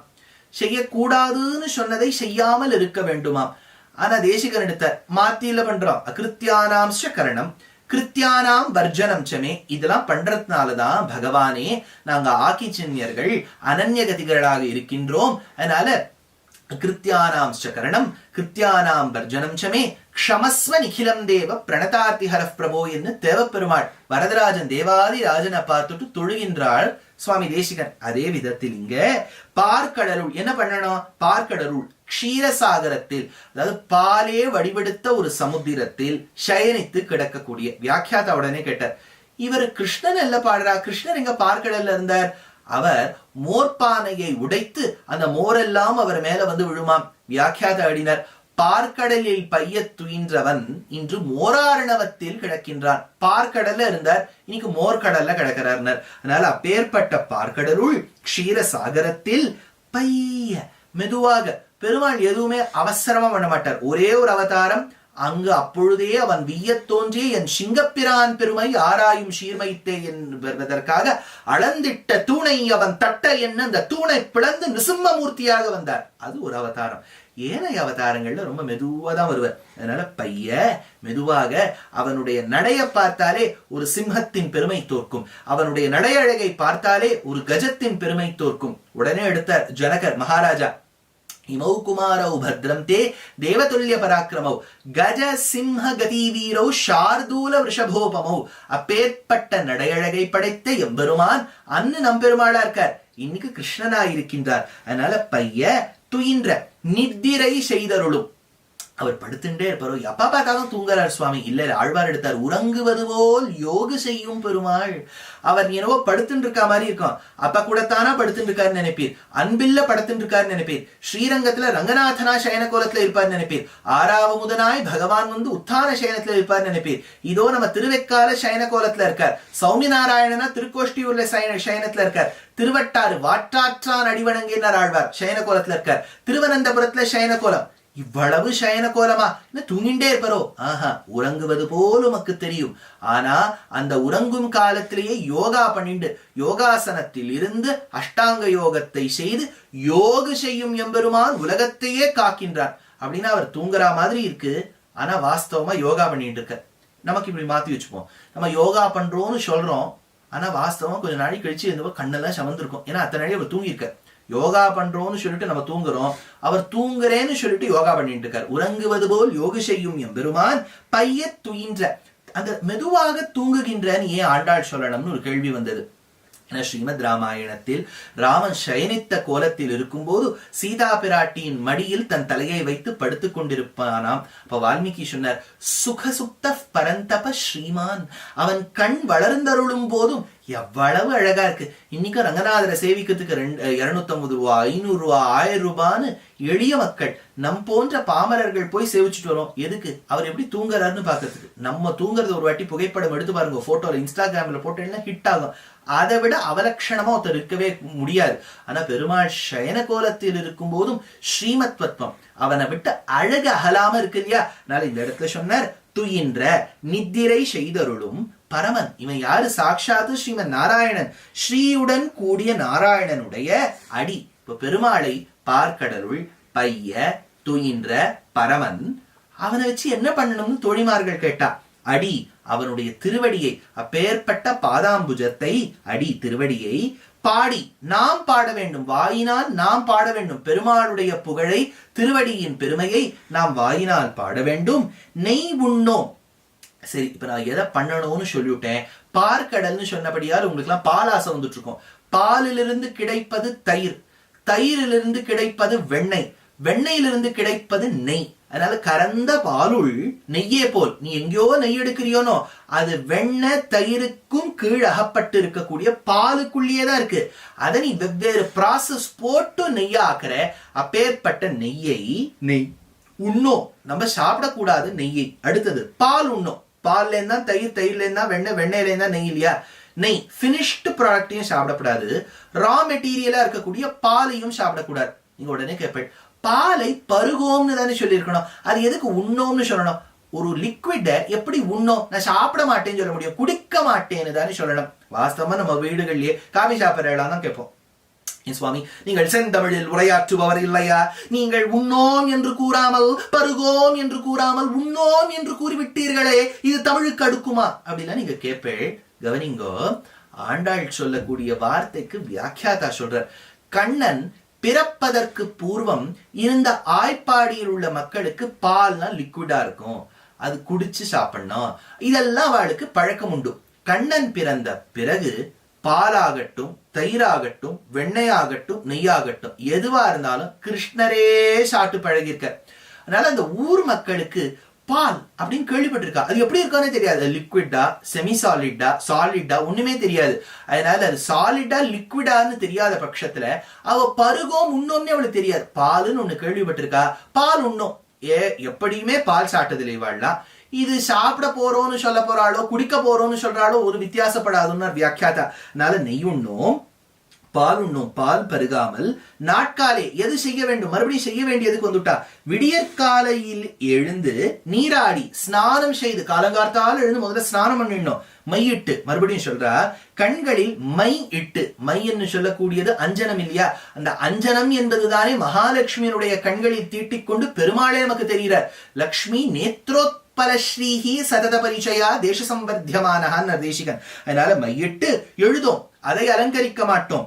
செய்யக்கூடாதுன்னு சொன்னதை செய்யாமல் இருக்க வேண்டுமாம். ஆனா தேசிகன் எடுத்த மாத்தியில பண்றோம், அகிருத்தியானாம்ச கரணம் கிருத்தியானாம் வர்ஜனம் சமே. இதெல்லாம் பண்றதுனாலதான் பகவானே நாங்க ஆக்கிச்சின்யர்கள் அனன்யகதிகளாக இருக்கின்றோம். அதனால கிருத்தியானாம் கரணம் கிருத்தியானாம் வர்ஜனம் சமே க்ஷமஸ்வ நிகிலம் தேவ பிரணதார்த்திஹரப் பிரபோ என்று தேவப்பெருமாள் வரதராஜன் தேவாதி ராஜனை பார்த்துட்டு தொழுகின்றாள் சுவாமி தேசிகன். அதே விதத்தில் இங்க பார்க்கடலுள் என்ன பண்ணணும்? பார்க்கடலுள் க்ஷீரசாகரத்தில், அதாவது பாலே வடிவெடுத்த ஒரு சமுத்திரத்தில் சயனித்து கிடக்கக்கூடிய. வியாக்கியாதா உடனே கேட்டார், இவர் கிருஷ்ணன் அல்ல பாடுறா, கிருஷ்ணர் எங்க பார்க்கடல்ல இருந்தார்? அவர் மோர்பானையை உடைத்து அந்த மோரெல்லாம் அவர் மேல வந்து விழுமாம். வியாக்கியாத அடினர், பார்க்கடலில் பைய துயின்றவன் இன்று மோராரணவத்தில் கிடக்கின்றான். பார்க்கடல்ல இருந்தார், இன்னைக்கு மோர்கடல்ல கிடக்கிறார். அதனால அப்பேற்பட்ட பார்க்கடலுள் க்ஷீரசாகரத்தில் பைய மெதுவாக. பெருமாள் எதுவுமே அவசரமா பண்ண மாட்டார். ஒரே ஒரு அவதாரம், அங்கு அப்பொழுதே அவன் விய்ய தோன்றி என் சிங்கப்பிரான் பெருமை ஆராயும் சீர்மைத்தே என்பதற்காக அளந்திட்ட தூணை அவன் தட்ட என்ன அந்த தூணை பிளந்து நிசிம்மமூர்த்தியாக வந்தார். அது ஒரு அவதாரம். ஏனைய அவதாரங்கள்ல ரொம்ப மெதுவா தான் வருவார். அதனால பைய மெதுவாக. அவனுடைய நடைய பார்த்தாலே ஒரு சிம்ஹத்தின் பெருமை தோற்கும், அவனுடைய நடையழகை பார்த்தாலே ஒரு கஜத்தின் பெருமை தோற்கும். உடனே எடுத்தார் ஜனகர் மகாராஜா, இமௌ குமாரௌ பத்ரம் தே தேவதுல்ய பராக்கிரமௌ கஜ சிம்ஹ கதி வீரௌ ஷார்தூல விஷபோபமௌ. அப்பேற்பட்ட நடையழகை படைத்த எம்பெருமான் அன்னு நம்பெருமாளா இருக்கார், இன்னைக்கு கிருஷ்ணனா இருக்கின்றார். அதனால பைய துயின்ற நித்திரை செய்தருளும். அவர் படுத்துட்டே இருப்பாரோ, எப்ப பார்த்தாலும் தூங்குறார் சுவாமி. இல்ல ஆழ்வார் எடுத்தார், உறங்குவது போல் யோகு செய்யும் பெருமாள். அவர் என்னவோ படுத்துட்டு இருக்கா மாதிரி இருக்கும். அப்ப கூடத்தானா படுத்துட்டு இருக்காருன்னு நினைப்பீர், அன்பில்ல படுத்துட்டு இருக்காருன்னு நினைப்பீர், ஸ்ரீரங்கத்துல ரங்கநாதனா சயன கோலத்துல இருப்பார் நினைப்பீர், ஆறாவமுதனாய் பகவான் வந்து உத்தான சயனத்துல இருப்பார் நினைப்பீர். இதோ நம்ம திருவெக்கால சயன கோலத்துல இருக்கார், சௌமி நாராயணனா திருக்கோஷ்டியூர்ல சயனத்துல இருக்கார், திருவட்டாறு வாற்றாற்றான் அடிவணங்கினார் ஆழ்வார் சயன கோலத்துல இருக்கார், திருவனந்தபுரத்துல சயன கோலம். இவ்வளவு சயன கோலமா? தூங்கிண்டே இருப்பாரோ? ஆஹா, உறங்குவது போல் உமக்கு தெரியும். ஆனா அந்த உறங்கும் காலத்திலேயே யோகா பண்ணிண்டு யோகாசனத்தில் இருந்து அஷ்டாங்க யோகத்தை செய்து யோகு செய்யும் எம்பெருமான் உலகத்தையே காக்கின்றான். அப்படின்னா அவர் தூங்குறா மாதிரி இருக்கு, ஆனா வாஸ்தவமா யோகா பண்ணிட்டு இருக்க. நமக்கு இப்படி மாத்தி வச்சுப்போம், நம்ம யோகா பண்றோம்னு சொல்றோம், ஆனா வாஸ்தவமா கொஞ்சம் நாளைக்கு கழிச்சு இருந்தப்போ கண்ணெல்லாம் சமந்திருக்கும். ஏன்னா அத்தனை நாளை அவர் தூங்கியிருக்க. யோகா பண்றோம்னு சொல்லிட்டு நம்ம தூங்குறோம், அவர் தூங்குறேன்னு சொல்லிட்டு யோகா பண்ணிட்டு இருக்கார். உறங்குவது போல் யோகு செய்யும் எம்பெருமான் பைய துயின்ற. அந்த மெதுவாக தூங்குகின்றன்னு ஏன் ஆண்டாள் சொல்லணும்னு ஒரு கேள்வி வந்தது. என ஸ்ரீமத் ராமாயணத்தில் ராமன் சயனித்த கோலத்தில் இருக்கும்போது சீதா பிராட்டியின் மடியில் தன் தலையை வைத்து படுத்துக் கொண்டிருப்பானாம். அப்ப வால்மீகி சொன்னார், சுகசுப்த பரந்தப ஸ்ரீமான், அவன் கண் வளர்ந்தருளும் போதும் எவ்வளவு அழகா இருக்கு. இன்னைக்கு ரங்கநாதரை சேவிக்கிறதுக்கு 250 ரூபா, 500 ரூபா, 1000 ரூபான்னு எளிய மக்கள் நம் போன்ற பாமரர்கள் போய் சேவிச்சுட்டு வரோம். எதுக்கு? அவர் எப்படி தூங்குறாருன்னு பாக்கிறதுக்கு. நம்ம தூங்குறது ஒரு வாட்டி புகைப்படம் எடுத்து பாருங்க, போட்டோல இன்ஸ்டாகிராம்ல போட்டோம்னா ஹிட் ஆகும். அதை விட அவலட்சணமா ஒருத்தர் இருக்கவே முடியாது. ஆனா பெருமாள் சயன கோலத்தில் இருக்கும் போதும் ஸ்ரீமத்வத்வம் அவனை விட்டு அழகு அகலாம இருக்கு இல்லையா? அதனால இந்த இடத்துல சொன்னார், துயின்ற நித்திரை செய்தருளும் பரமன். இவன் யாரு? சாட்சாத்து ஸ்ரீமன் நாராயணன், ஸ்ரீயுடன் கூடிய நாராயணனுடைய அடி. இப்ப பெருமாளை பார்க்கடலுள் பைய துயின்ற பரமன், அவனை வச்சு என்ன பண்ணணும்னு தோழிமார்கள் கேட்டா. அடி, அவனுடைய திருவடியை, அப்பேற்பட்ட பாதாம்புஜத்தை, அடி திருவடியை பாடி நாம் பாட வேண்டும். வாயினால் நாம் பாட வேண்டும். பெருமாளுடைய புகழை, திருவடியின் பெருமையை நாம் வாயினால் பாட வேண்டும். நெய் உண்ணோம். சரி, இப்ப நான் எதை பண்ணணும்னு சொல்லிவிட்டேன். பார்க்கடல்னு சொன்னபடியால் உங்களுக்கு எல்லாம் பாலாசம் வந்துட்டு இருக்கும். பாலிலிருந்து கிடைப்பது தயிர், தயிரிலிருந்து கிடைப்பது வெண்ணெய், வெண்ணெயிலிருந்து கிடைப்பது நெய். அதனால கறந்த பாலுள் நெய்யே போல், நீ எங்கேயோ நெய் எடுக்கிறியோனோ, அது வெண்ணெய் தயிருக்கும் கீழ் அகப்பட்டு இருக்கக்கூடிய பாலுக்குள்ளேயே தான் இருக்கு. அதை நீ வெவ்வேறு ப்ராசஸ் போட்டு நெய்யாக்குற. அப்பேற்பட்ட நெய்யை நெய் உண்ணோம். நம்ம சாப்பிடக்கூடாது நெய்யை. அடுத்தது பால் உண்ணோம். பால்ல இருந்தா தயிர், தயிர்ல இருந்தா வெண்ணெய், வெண்ணெயில இருந்தா நெய் இல்லையா? நெய் பினிஷ்டு ப்ராடக்டையும் சாப்பிடக்கூடாது. ரா மெட்டீரியலா இருக்கக்கூடிய பாலையும் சாப்பிடக்கூடாது. நீங்க உடனே கேட்பேன், பாலை பருகோம்னு தானே சொல்லியிருக்கணும், அது எதுக்கு உண்ணோம்னு சொல்லணும்? ஒரு லிக்விட எப்படி உண்ணோம்? நான் சாப்பிட மாட்டேன்னு சொல்ல முடியும், குடிக்க மாட்டேன்னு தானே சொல்லணும். வாஸ்தவமா நம்ம வீடுகள்லயே காபி சாப்பிடலாம் தான் கேட்போம். சுவாமி, நீங்கள் செந்தமிழில் உரையாற்றுபவர் இல்லையா? நீங்கள் உண்ணோம் என்று கூறாமல் பருகோம் என்று கூறாமல் உண்ணோம் என்று கூறிவிட்டீர்களே, இது தமிழுக்கு அடுக்குமா அப்படின்னா நீங்க கேட்பேள். கவனிங்கோ, ஆண்டாள் சொல்லக்கூடிய வார்த்தைக்கு வியாக்கியாதா சொல்றார். கண்ணன் பிறப்பதற்கு பூர்வம் இருந்த ஆய்ப்பாடியில் உள்ள மக்களுக்கு பால்னா லிக்விடா இருக்கும், அது குடிச்சு சாப்பிடணும், இதெல்லாம் அவளுக்கு பழக்கம் உண்டு. கண்ணன் பிறந்த பிறகு பாலாகட்டும், தயிராகட்டும், வெண்ணையாகட்டும், நெய்யாகட்டும், எதுவா இருந்தாலும் கிருஷ்ணரே சாப்பிட்டு பழகிருக்க. அதனால அந்த ஊர் மக்களுக்கு பால் அப்படின்னு கேள்விப்பட்டிருக்கா. அது எப்படி இருக்கானே தெரியாது. லிக்விடா, செமி சாலிட்டா, சாலிட்டா ஒண்ணுமே தெரியாது. அதனால அது சாலிட்டா லிக்விடான்னு தெரியாத பட்சத்துல அவ பருகோம் உண்ணோம்னே அவளுக்கு தெரியாது. பாலுன்னு ஒண்ணு கேள்விப்பட்டிருக்கா, பால் உண்ணோம். எப்படியுமே பால் சாப்பிட்டதில்லை இவாள்லாம். இது சாப்பிட போறோம்னு சொல்ல போறாளோ, குடிக்க போறோம்னு சொல்றாளோ ஒரு வித்தியாசப்படாதுன்னு வியாக்கியாதா. அதனால நெய் உண்ணும், பால் உண்ணும். பால் பருகாமல் நாட்காலே எது செய்ய வேண்டும்? மறுபடியும் செய்ய வேண்டியதுக்கு வந்துட்டா. விடியற்காலையில் எழுந்து நீராடி ஸ்நானம் செய்து, காலங்கார்த்தால் எழுந்து முதல்ல ஸ்நானம் பண்ணிடணும். மையிட்டு, மறுபடியும் சொல்றா, கண்களில் மை இட்டு. மை என்று சொல்லக்கூடியது அஞ்சனம் இல்லையா? அந்த அஞ்சனம் என்பதுதானே மகாலட்சுமியினுடைய கண்களில் தீட்டிக் கொண்டு பெருமாளே நமக்கு தெரிகிறார். லக்ஷ்மி நேத்ரோத்பலஸ்ரீஹி சதத பரிச்சயா தேச சம்பர்த்தியமானஹான் தேசிகன். அதனால மையிட்டு எழுதும், அதை அலங்கரிக்க மாட்டோம்.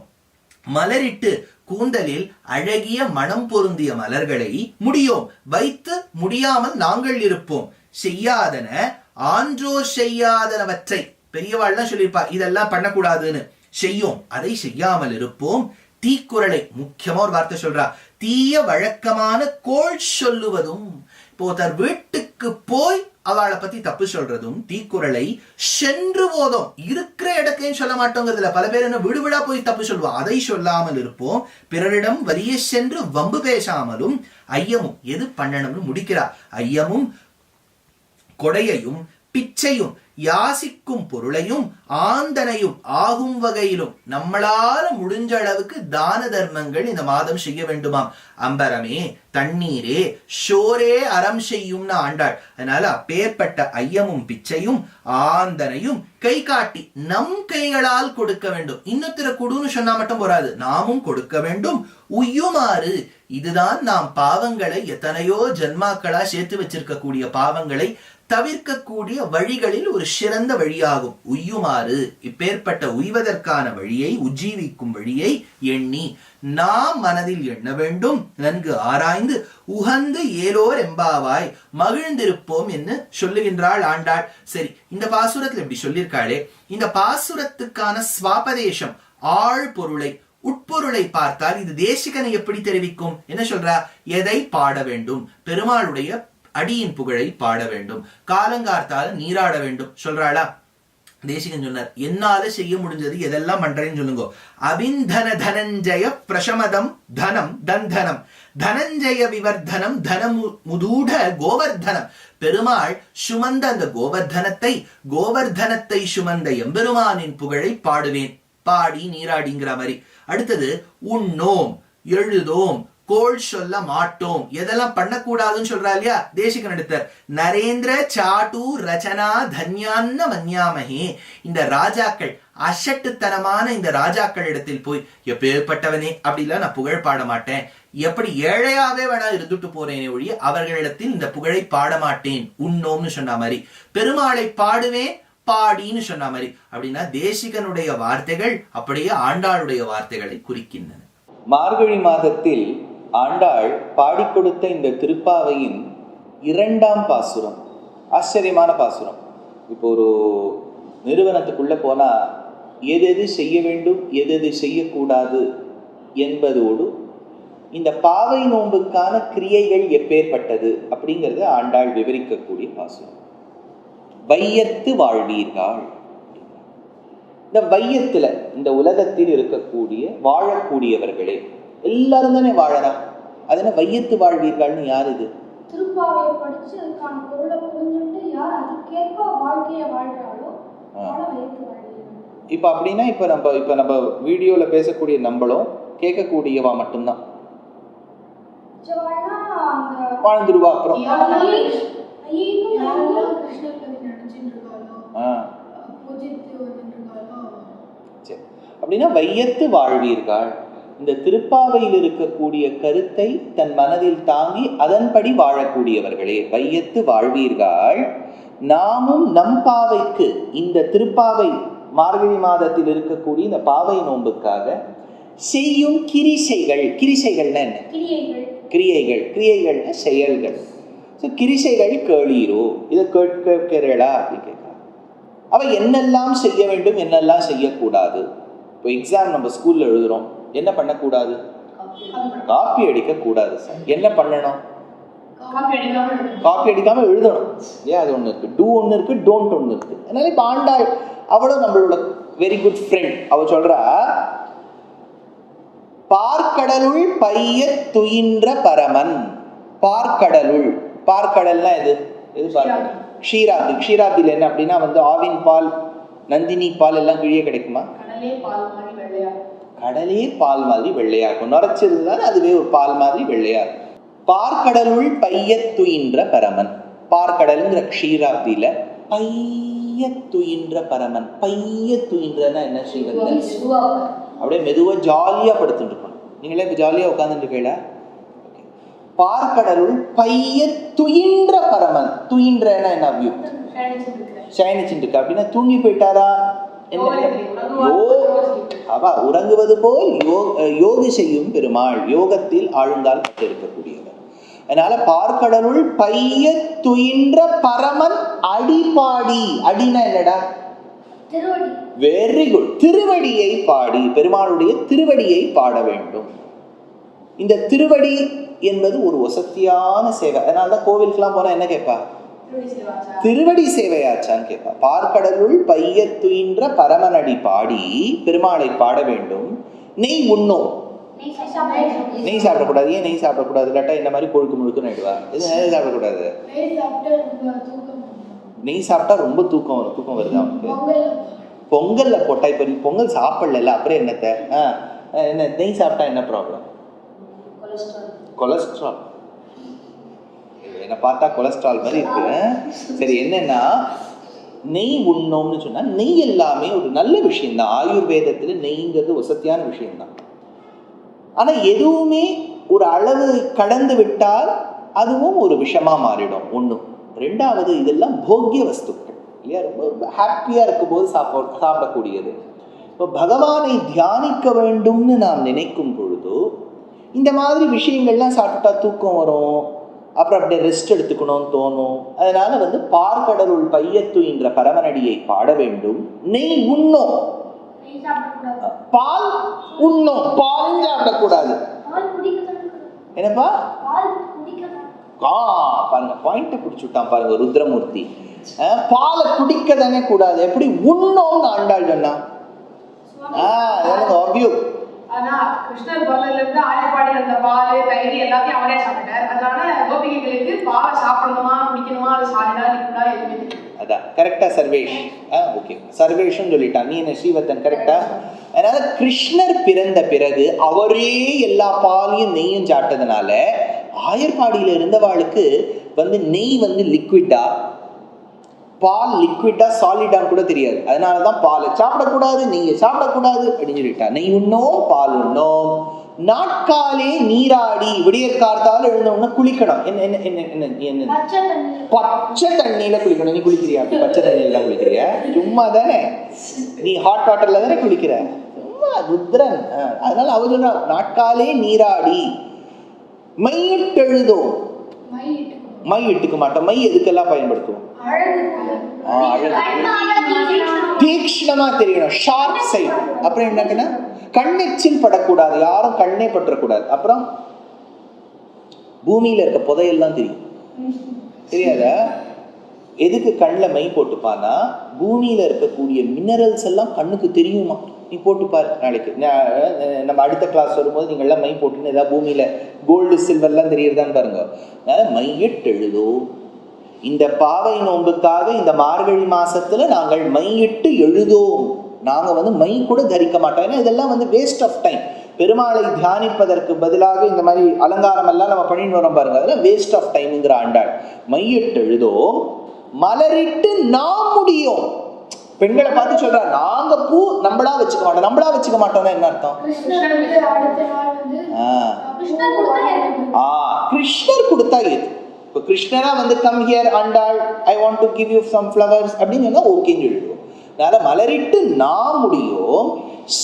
மலரிட்டு, கூந்தலில் அழகிய மனம் பொருந்திய மலர்களை முடியோம் வைத்து முடியாமல் நாங்கள் இருப்போம். செய்யாதன ஆன்றோர் செய்யாதனவற்றை, பெரியவாள்லாம் சொல்லியிருப்பா இதெல்லாம் பண்ணக்கூடாதுன்னு, செய்யோம், அதை செய்யாமல் இருப்போம். தீக்குறளை, முக்கியமா ஒரு வார்த்தை சொல்றா, தீய வழக்கமான கோள் சொல்லுவதும். இப்போ ஒருத்தர் வீட்டுக்கு போய் அவளை பத்தி தப்பு சொல்றதும், தீக்குறளை சென்று போதும், இருக்கிற இடத்தையும் சொல்ல மாட்டோங்கிறதுல பல பேர் என்ன வீடு வீடா போய் தப்பு சொல்லுவோம், அதை சொல்லாமல் இருப்போம். பிறரிடம் வலிய சென்று வம்பு பேசாமலும், ஐயமும், எது பண்ணணும்னு முடிக்கிறா, ஐயமும் கொடையையும் பிச்சையும் யாசிக்கும் பொருளையும் ஆந்தனையும் ஆகும் வகையிலும் நம்மளால முடிஞ்ச அளவுக்கு தான தர்மங்கள் இந்த மாதம் செய்ய வேண்டுமாம். அம்பரமே தண்ணீரே ஷோரே அறம் செய்யும்னு ஆண்டாள். அதனால அப்பேற்பட்ட ஐயமும் பிச்சையும் ஆந்தனையும் கை காட்டி நம் கைகளால் கொடுக்க வேண்டும். இன்னொருத்தர கொடுன்னு சொன்னா மட்டும் போராது, நாமும் கொடுக்க வேண்டும். உய்யுமாறு, இதுதான் நாம் பாவங்களை எத்தனையோ ஜன்மாக்களா சேர்த்து வச்சிருக்க கூடிய பாவங்களை தவிர்க்கக்கூடிய வழிகளில் ஒரு சிறந்த வழியாகும். உய்யுமாறு, இப்பேற்பட்ட உய்வதற்கான வழியை, உஜ்ஜீவிக்கும் வழியை எண்ணி நாம் மனதில் எண்ண வேண்டும். நன்கு ஆராய்ந்து உகந்து ஏலோர் எம்பாவாய் மகிழ்ந்திருப்போம் என்று சொல்லுகின்றாள் ஆண்டாள். சரி, இந்த பாசுரத்துல இப்படி சொல்லியிருக்காளே, இந்த பாசுரத்துக்கான ஸ்வாபதேசம் ஆழ் பொருளை உட்பொருளை பார்த்தால் இது தேசிகனை எப்படி தெரிவிக்கும்? என்ன சொல்றா? எதை பாட வேண்டும்? பெருமாளுடைய அடியின் புகழை பாட வேண்டும், காலங்கார்த்தால நீராட வேண்டும் சொல்றாளா? தேசிகன் சொன்னார், என்னால செய்ய முடிஞ்சது எதெல்லாம் பண்றேன்னு சொல்லுங்க. அபிந்தன தனஞ்சய பிரசமதம் தனம் தந்தனம் தனஞ்சய விவர்தனம் தனமுதூட கோவர்தனம். பெருமாள் சுமந்த அந்த கோவர்தனத்தை சுமந்த எம்பெருமானின் புகழை பாடுவேன், பாடி நீராடிங்கிற மாதிரி. அடுத்தது உண்ணோம், எழுதோம், கோள் சொல்ல மாட்டோம், எதெல்லாம் பண்ணக்கூடாதுன்னு சொல்றா இல்லையா தேசிகன் எடுத்தார். நரேந்திர சாட்டு ரச்சனா தன்யான்ன மன்யாமகே. இந்த ராஜாக்கள், அசட்டுத்தனமான இந்த ராஜாக்கள் இடத்தில் போய் எப்பேற்பட்டவனே அப்படிலாம் நான் புகழ் பாட மாட்டேன், எப்படி ஏழையாவே வேணா இருந்துட்டு போறேனே ஒழிய அவர்களிடத்தில் இந்த புகழை பாட மாட்டேன், உண்ணோம்னு சொன்ன மாதிரி. பெருமாளை பாடுவேன் பாடின்னு சொன்ன மாதிரி. அப்படின்னா தேசிகனுடைய வார்த்தைகள் அப்படியே ஆண்டாளுடைய வார்த்தைகளை குறிக்கின்றன. மார்கழி மாதத்தில் ஆண்டாள் பாடி கொடுத்த இந்த திருப்பாவையின் 2ஆம் பாசுரம் ஆச்சரியமான பாசுரம். இப்போ ஒரு நிறுவனத்துக்குள்ள போனா எது செய்ய வேண்டும் எது செய்யக்கூடாது என்பதோடு இந்த பாவை நோன்புக்கான கிரியைகள் எப்பேற்பட்டது அப்படிங்கிறத ஆண்டாள் விவரிக்கக்கூடிய பாசுரம். வையத்து வாழ்வீர்கள். இந்த வையத்துல, இந்த உலகத்தில் இருக்கக்கூடிய வாழக்கூடியவர்களே எல்லாரும் தானே வாழறா. அதனால வையத்து வாழ்வீர்கள்னு யார்? இது திருப்பாவை படிச்சு அதுக்கான பொருளை புரிஞ்சுட்டு யார் அதுக்கேற்ப வாழ்க்கையை வாழ்றாளோ வையத்து வாழ்வீர்கள். இப்ப அப்படின்னா இப்ப நம்ம வீடியோல பேசக்கூடிய நம்மளும் கேட்கக்கூடியவா மட்டும்தான் வாழ்ந்துருவா. அப்புறம் அப்படின்னா வையத்து வாழ்வீர்கள். இந்த திருப்பாவையில் இருக்கக்கூடிய கருத்தை தன் மனதில் தாங்கி அதன்படி வாழக்கூடியவர்களே வையத்து வாழ்வீர்கள். நாமும் நம் பாவைக்கு, இந்த திருப்பாவை மார்கழி மாதத்தில் இருக்கக்கூடிய இந்த பாவை நோன்புக்காக செய்யும் கிரிசைகள்னா என்ன? கிரியைகள்னா செயல்கள். கிரிசைகள் கேளீரோ, இதை கேட்கிறா அப்படின்னு கேட்கிறார். அவ என்னெல்லாம் செய்ய வேண்டும், என்னெல்லாம் செய்யக்கூடாது. இப்போ எக்ஸாம் நம்ம ஸ்கூல்ல எழுதுறோம், என்ன பண்ணக்கூடாது? காப்பி அடிக்க கூடாது சார். என்ன பண்ணணும்? காப்பி அடிக்காம எழுதணும். ஏன்? அது ஒண்ணு இருக்கு, டூ ஒண்ணு இருக்கு, டோன்ட் ஒண்ணு இருக்கு. அதனால இப்ப ஆண்டாள் அவளும் நம்மளோட வெரி குட் ஃப்ரெண்ட். அவ சொல்றா, பார்க்கடலுள் பைய துயின்ற பரமன். பார்க்கடலுள், பார்க்கடல்னா எது? பார்க்கடல் க்ஷீராப்தி. க்ஷீராப்தியில் என்ன அப்படின்னா ஆவின் பால், நந்தினி பால் எல்லாம் கிழிய கிடைக்குமா? கடலே பால் மாதிரி வெள்ளையா இருக்கும். நுரைச்சிருந்தால் அதுவே ஒரு பால் மாதிரி வெள்ளையா இருக்கும். பார்க்கடலுள் பைய துயின்ற பரமன். பார்க்கடலுங்கிற க்ஷீராப்தியில பைய துயின்ற பரமன். பைய துயின்றன்னா என்ன? ஸ்ரீவந்தன் அப்படியே மெதுவா ஜாலியா படுத்துட்டு இருக்கணும். நீங்களே இப்ப ஜாலியா உட்காந்துட்டு இருக்கீங்களா? பார்க்கடலுள் பைய துயின்ற பரமன். துயின்றன்னா என்ன? வியூ சயனிச்சுட்டு இருக்கு. அப்படின்னா தூங்கி போயிட்டாரா? உறங்குவது போல் யோகி செய்யும் பெருமாள், யோகத்தில் ஆழ்ந்தால் இருக்கக்கூடியவர். அதனால பார்க்கடலுள் பைய துயின்ற பரமன் அடிபாடி. அடினா என்னடா? Very good. திருவடியை பாடி, பெருமாளுடைய திருவடியை பாட வேண்டும். இந்த திருவடி என்பது ஒரு வசதியான சேவை. அதனாலதான் கோவிலுக்கெல்லாம் போனா என்ன கேட்பா? திருவடி சேவையாச்சான்னு கேட்பா. பார்க்கடலுள் பைய துயின்ற பரமனடி பாடி பெருமாளை பாட வேண்டும். நெய் உண்ணும். நெய் சாப்பிடக்கூடாது. ஏன் நெய் சாப்பிடக்கூடாது? இல்லாட்டா இந்த மாதிரி கொழுக்கு முழுக்குன்னு ஆயிடுவா. இது நெய் சாப்பிடக்கூடாது. நெய் சாப்பிட்டா ரொம்ப தூக்கம் வரும். தூக்கம் வருது அவனுக்கு. பொங்கல்ல போட்டா, இப்ப நீ பொங்கல் சாப்பிடல, அப்புறம் என்னத்த? என்ன நெய் சாப்பிட்டா என்ன ப்ராப்ளம்? கொலஸ்ட்ரால். என்ன பார்த்தா கொலஸ்ட்ரால் மாதிரி இருக்கு. சரி, என்னன்னா நெய் உண்ணோம்னு சொன்னா நெய் எல்லாமே ஒரு நல்ல விஷயம்தான். ஆயுர்வேதத்துல நெய்ங்கிறது வசதியான விஷயம்தான். ஆனா எதுவுமே ஒரு அளவு கடந்து விட்டால் அதுவும் ஒரு விஷமா மாறிடும். ஒண்ணு. ரெண்டாவது, இதெல்லாம் போக்கிய வஸ்துக்கள் இல்லையா? ரொம்ப ஹாப்பியா இருக்கும் போது சாப்பிடக்கூடியது. இப்போ பகவானை தியானிக்க வேண்டும்னு நாம் நினைக்கும் பொழுது இந்த மாதிரி விஷயங்கள்லாம் சாப்பிட்டா தூக்கம் வரும், அப்புறம் அப்படியே ரெஸ்ட் எடுத்துக்கணும்னு தோணும். அதனால பார்க்கடலுள் பைய துயின்ற பரமனடியை பாட வேண்டும். நெய் உண்ணோம். பால் உண்ணும், பாலும் சாப்பிடக்கூடாது. என்னப்பா? பாருங்க பாயிண்ட் பிடிச்சுட்டான் பாருங்க ருத்ரமூர்த்தி. பாலை குடிக்க தானே கூடாது, எப்படி உண்ணோம்னு ஆண்டாள் சொன்னா? ஆனா கிருஷ்ணர் பிறந்ததுல இருந்து ஆயப்பாடி அந்த பால் தயிர் எல்லாத்தையும் அவரே சாப்பிட்டார். அதனால கோபிகைகளுக்கு பாலை சாப்பிடணுமா குடிக்கணுமா, அது சாலிடா லிக்விடா எதுவுமே தெரியும். அதான் கரெக்டா சர்வேஷ். ஓகே சர்வேஷன் சொல்லிட்டான். நீ என்ன ஸ்ரீவர்தன் கரெக்டா? அதனால கிருஷ்ணர் பிறந்த பிறகு அவரே எல்லா பாலையும் நெய்யும் சாப்பிட்டதுனால ஆயர்பாடியில இருந்தவாளுக்கு நெய் லிக்விட்டா பால் லிக்விட்டா சாலிடான்னு கூட தெரியாது. அதனாலதான் பாலை சாப்பிடக்கூடாது, நெய்யை சாப்பிடக்கூடாது அப்படின்னு சொல்லிட்டா. நெய் உண்ணோம், பால் உண்ணோம். நாட்காலே நீராடி விடியற் காத்தால எழுந்தோம்னா குளிக்கணும். என்ன என்ன என்ன என்ன என்ன பச்சை தண்ணியில குளிக்கணும். நீ குளிக்கிறியா? பச்சை தண்ணியில தான் குளிக்கிறியா? சும்மா தானே, நீ ஹாட் வாட்டர்ல தானே குளிக்கிற. சும்மா ருத்ரன். அதனால அவர் சொல்ற நாட்காலே நீராடி மையிட்டெழுதோம். மை இட்டுக்க மாட்டோம். மை எதுக்கெல்லாம் பயன்படுத்துவோம்? தீக்ஷ்ணமா தெரியணும், ஷார்ப் சைட். அப்புறம் என்னன்னா கண்ணெச்சில் படக்கூடாது, யாரும் கண்ணே பற்றக்கூடாது. அப்புறம் பூமியில இருக்க புதையெல்லாம் தெரியும், தெரியாதா? எதுக்கு கண்ணில் மை போட்டுப்பானா, பூமியில இருக்கக்கூடிய மினரல்ஸ் எல்லாம் கண்ணுக்கு தெரியுமா? நீ போட்டுப்பாரு நாளைக்கு. நம்ம அடுத்த கிளாஸ் வரும்போது நீங்க எல்லாம் மை போட்டுன்னு ஏதாவது பூமியில கோல்டு சில்வர்லாம் தெரியுறதான்னு பாருங்க. அதனால மையிட்டெழுதோ. இந்த பாவை நோன்புக்காக இந்த மார்கழி மாசத்துல நாங்கள் மையிட்டு எழுதோம். நாங்க மை கூட தரிக்க மாட்டோம். ஏன்னா இதெல்லாம் வேஸ்ட் ஆஃப் டைம். பெருமாளை தியானிப்பதற்கு பதிலாக இந்த மாதிரி அலங்காரம் எல்லாம் நம்ம பண்ணிட்டு வரோம் பாருங்க, அதெல்லாம் வேஸ்ட் ஆஃப் டைம்ங்கிற ஆண்டாள். மையிட்டு எழுதோம், மலரிட்டு நாம் முடியும். பெண்களை பார்த்து சொல்றா, நாங்க பூ நம்மளா வச்சுக்க மாட்டோம். நம்மளா வச்சுக்க மாட்டோம்னா என்ன அர்த்தம்? கிருஷ்ணர் கொடுத்தா எது? இப்போ கிருஷ்ணரா come here Andal, I want to give you some flowers அப்படின்னு சொன்னா ஓகேன்னு சொல்லிடுவோம். அதனால மலரிட்டு நாம் முடியும்,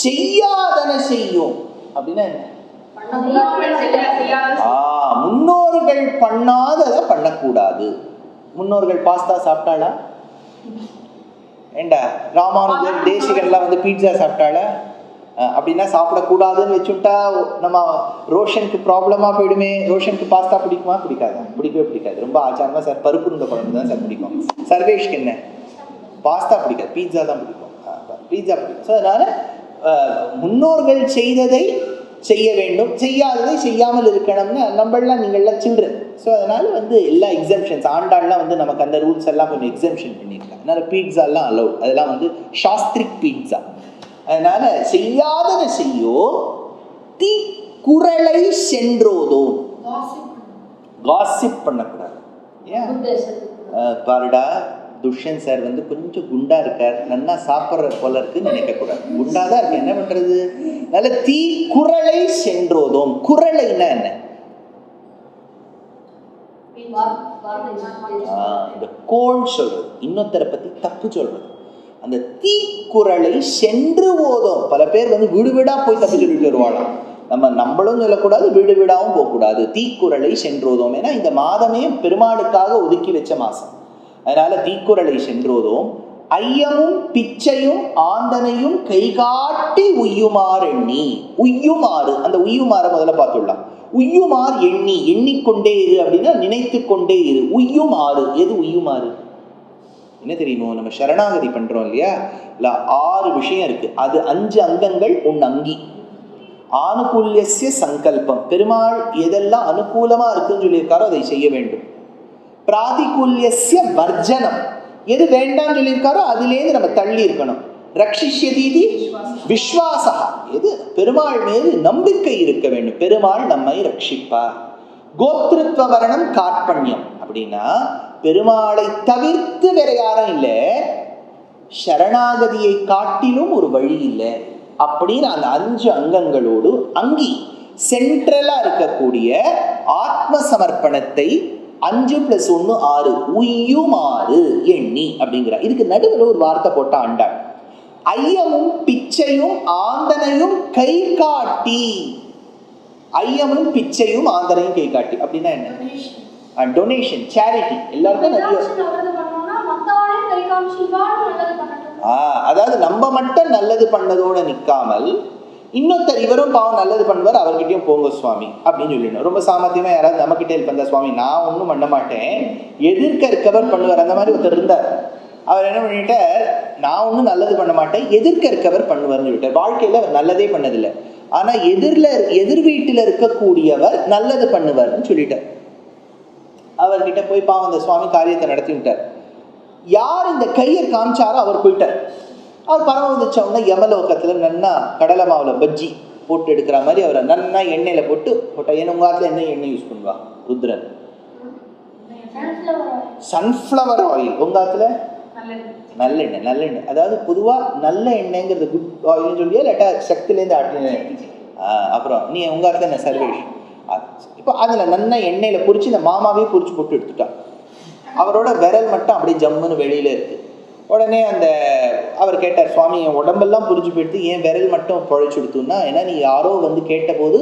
செய்யாதன செய்யும் அப்படின்னா என்ன? முன்னோர்கள் பண்ணாததை பண்ணக்கூடாது. முன்னோர்கள் பாஸ்தா சாப்பிட்டாளா? ஏண்டா ராமானுஜர் தேசிகன்லாம் பீட்சா சாப்பிட்டாளா? அப்படின்னா சாப்பிடக்கூடாதுன்னு வச்சுட்டா நம்ம ரோஷனுக்கு ப்ராப்ளமா போயிடுமே. ரோஷனுக்கு பாஸ்தா பிடிக்குமா? பிடிக்காதா? பிடிக்கவே பிடிக்காது. ரொம்ப ஆச்சாரமா சார் பருப்பு உருண்டை குழம்பு தான் சார் பிடிக்கும். சர்வேஷ்க்கு என்ன? பாஸ்தா பிடிக்காது, பீட்சா தான் பிடிக்கும். பீட்சா பிடிக்கும். ஸோ அதனால முன்னோர்கள் செய்ததை செய்ய வேண்டும், செய்யாததை செய்யாமல் இருக்கணும்னு நம்மளாம் நீங்கள்லாம் சில்ட்ரன். ஸோ அதனால எல்லா எக்ஸம்ஷன்ஸ் ஆண்டாள்லாம் நமக்கு அந்த ரூல்ஸ் எல்லாம் கொஞ்சம் எக்ஸம்ஷன் பண்ணியிருக்காங்க. அதனால பீட்சாலாம் அலௌட். அதெல்லாம் சாஸ்திரிக் பீட்சா. அதனால செய்யாதன செய்யோ, தீ குரலை சென்றோதோ. காசிப் பண்ணக்கூடாது. ஏன் பாருடா, துஷ்யந்த் சார் கொஞ்சம் குண்டா இருக்கார், நல்லா சாப்பிட்ற போல இருக்குன்னு நினைக்கக்கூடாது. குண்டாதான் இருக்கு, என்ன பண்றது? நல்ல தீ குரலை சென்றோதோம். குரலைன்னா என்ன? இந்த கோள் சொல்றது, இன்னொருத்தரை பத்தி தப்பு சொல்றது. அந்த தீக்குறளை சென்று ஓதும். பல பேர் வீடு வீடா போய் தப்பு சொல்லிட்டு வருவாளாம். நம்மளும் சொல்லக்கூடாது, வீடு வீடாவும் போகக்கூடாது. தீக்குறளை சென்றோதோம். ஏன்னா இந்த மாதமே பெருமாளுக்காக ஒதுக்கி வச்ச மாசம். அதனால தீக்குறளை சென்றோதோம். ஐயமும் பிச்சையும் ஆந்தனையும் கை காட்டி உய்யுமாறு எண்ணி. உய்யுமாறு, அந்த உய்யுமாற முதல்ல பார்த்துடலாம். உய்யுமாறு எண்ணி, எண்ணிக்கொண்டே இரு அப்படின்னா நினைத்து கொண்டே இரு. உய்யுமாறு, எது உய்யுமாறு? என்ன தெரியுமோ, நம்ம சரணாகதி பண்றோம் இல்லையா, இல்ல 6 விஷயம் இருக்கு. அது 5 அங்கங்கள், 1 அங்கி. ஆனுகூல்யஸ்ய சங்கல்பம், பெருமாள் எதெல்லாம் அனுகூலமா இருக்குன்னு சொல்லியிருக்காரோ அதை செய்ய வேண்டும். பிராதிகூல்யஸ்ய வர்ஜனம், எது வேண்டாம்னு சொல்லியிருக்காரோ அதுலேருந்து நம்ம தள்ளி இருக்கணும். ரக்ஷிஷ்யதீதி விஸ்வாசா, எது பெருமாள் மீது நம்பிக்கை இருக்க வேண்டும், பெருமாள் நம்மை ரட்சிப்பார். கோத்ருத்வ வரணம் கார்பண்யம் அப்படின்னா பெருமாளை தவிர்த்து வேற யாரும் இல்லை, சரணாகதியை காட்டிலும் ஒரு வழி இல்லை அப்படின்னு அந்த 5 அங்கங்களோடு அங்கி சென்ட்ரலா இருக்கக்கூடிய ஆத்ம சமர்ப்பணத்தை 5 + 1 6 உய்யுமாறு எண்ணி அப்படிங்கிறார். இதுக்கு நடுவில் ஒரு வார்த்தை போட்ட ஆண்டாள். ஐயமும் பிச்சையும் ஆந்தனையும் கை காட்டி. ஐயமும் பிச்சையும் ஆந்தனையும் கை காட்டி அப்படின்னா என்ன? Donation, charity. எல்லாருக்கும் நிறைய அதாவது நம்ம மட்டும் நல்லது பண்ணதோட நிக்காமல் இன்னொருத்தர் இவரும் பாவம் நல்லது பண்ணுவார், அவர்கிட்டயும் போங்க சுவாமி அப்படின்னு சொல்லிடணும். ரொம்ப சாமர்த்தியமா யாராவது நம்ம கிட்ட ஹெல்ப் பண்ண, சுவாமி நான் ஒன்றும் பண்ண மாட்டேன், எதிர்க்க இருக்கவர் பண்ணுவார். அந்த மாதிரி ஒருத்தர் இருந்தார். அவர் என்ன பண்ணிட்டார், நான் ஒன்றும் நல்லது பண்ண மாட்டேன், எதிர்க்க இருக்கவர் பண்ணுவார்னு சொல்லிட்டார். வாழ்க்கையில அவர் நல்லதே பண்ணதில்லை, ஆனா எதிர் வீட்டில் இருக்கக்கூடியவர் நல்லது பண்ணுவார்னு சொல்லிட்டார். அவர்கிட்ட போய் பாவம் அந்த சுவாமி காரியத்தை நடத்தி விட்டார். யார் இந்த கையை காமிச்சாரோ அவர் போயிட்டார். அவர் பரவ வந்துச்சோம்னா யமலோகத்துல நன்னா கடலை மாவுல பஜ்ஜி போட்டு எடுக்கிற மாதிரி அவரை நன்னா எண்ணெயில போட்டு ஏன்னா உங்க காலத்துல என்ன எண்ணெய் யூஸ் பண்ணுவா ருத்ரன்? Sunflower oil. உங்க காலத்துல நல்லெண்ணெய். நல்லெண்ணெய் அதாவது பொதுவா நல்ல எண்ணெய்ங்கிறது குட் ஆயில்னு சொல்லியா இல்லாட்டா சக்திலேருந்து ஆட்டின. அப்புறம் நீ உங்க காலத்துல என்ன சர்வேஷ் இப்போ அதுல நன்னா எண்ணெயில பொரிச்சு இந்த மாமாவையும் பொரிச்சு போட்டு எடுத்துட்டான். அவரோட விரல் மட்டும் அப்படியே ஜம்முன்னு வெளியில இருக்கு. உடனே அவர் கேட்டார், சுவாமி என் உடம்பெல்லாம் புரிஞ்சு போயிடுத்து, ஏன் விரல் மட்டும் பொழைச்சு கொடுத்துன்னா, ஏன்னா நீ யாரோ வந்து கேட்டபோது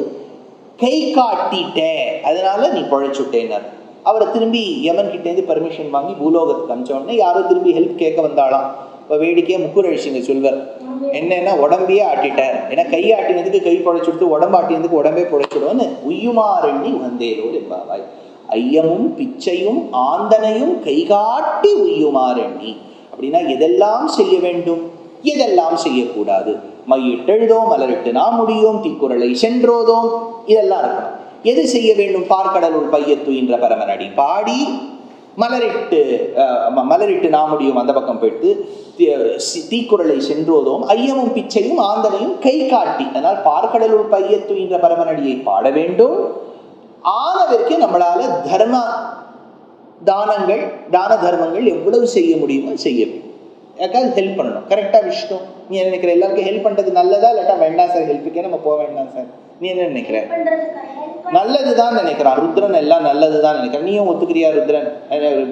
கை காட்டிட்ட, அதனால நீ பொழைச்சுட்டேன்னார். அவரை திரும்பி யமன் கிட்டேருந்து பர்மிஷன் வாங்கி பூலோகத்துக்கு அனுப்பிச்ச உடனே யாரோ திரும்பி ஹெல்ப் கேட்க வந்தாலாம். இப்போ வேடிக்கையா முக்குரழிச்சிங்க சொல்வர், என்னன்னா உடம்பையே ஆட்டிட்டார், ஏன்னா கை ஆட்டினதுக்கு கை பொழைச்சு கொடுத்து, உடம்பு ஆட்டினதுக்கு உடம்பே பொழைச்சுடுவோன்னு உய்யுமாறெண்ணி வந்தேலோ என்பாவாய். ஐயமும் பிச்சையும் ஆந்தனையும் கைகாட்டி உய்யுமாறெண்ணி. அப்படின்னா எதெல்லாம் செய்ய வேண்டும், எதெல்லாம் செய்யக்கூடாது, மையிட்டெழுதோம் மலரிட்டு நாம் முடியோம் தீக்குறளை சென்றோதோம், இதெல்லாம் இருக்கணும். எது செய்ய வேண்டும், பார்க்கடலுள் பையத்துயின்ற பரமனடி பாடி மலரிட்டு நாம் முடியும் அந்த பக்கம் போயிட்டு தீக்குறளை சென்றோதோம் ஐயமும் பிச்சையும் ஆந்தனையும் கை காட்டி. அதனால் பார்க்கடலுள் பையத்துயின்ற பரமனடியை பாட வேண்டும். ஆனதற்கு நம்மளால தான தர்மங்கள் எவ்வளவு செய்ய முடியுமோ செய்ய வேண்டும். யாருக்காவது ஹெல்ப் பண்ணணும். கரெக்டா விஷ்ணு நீ என்ன நினைக்கிற, எல்லாருக்கும் ஹெல்ப் பண்றது நல்லதா இல்லாட்டா வேண்டாம் சார் ஹெல்ப்புக்கே நம்ம போக வேண்டாம் சார், நீ என்ன நினைக்கிற? நல்லதுதான் நினைக்கிறான் ருத்ரன், எல்லாம் நல்லதுதான் நினைக்கிறான். நீயும் ஒத்துக்கிறியா? ருத்ரன்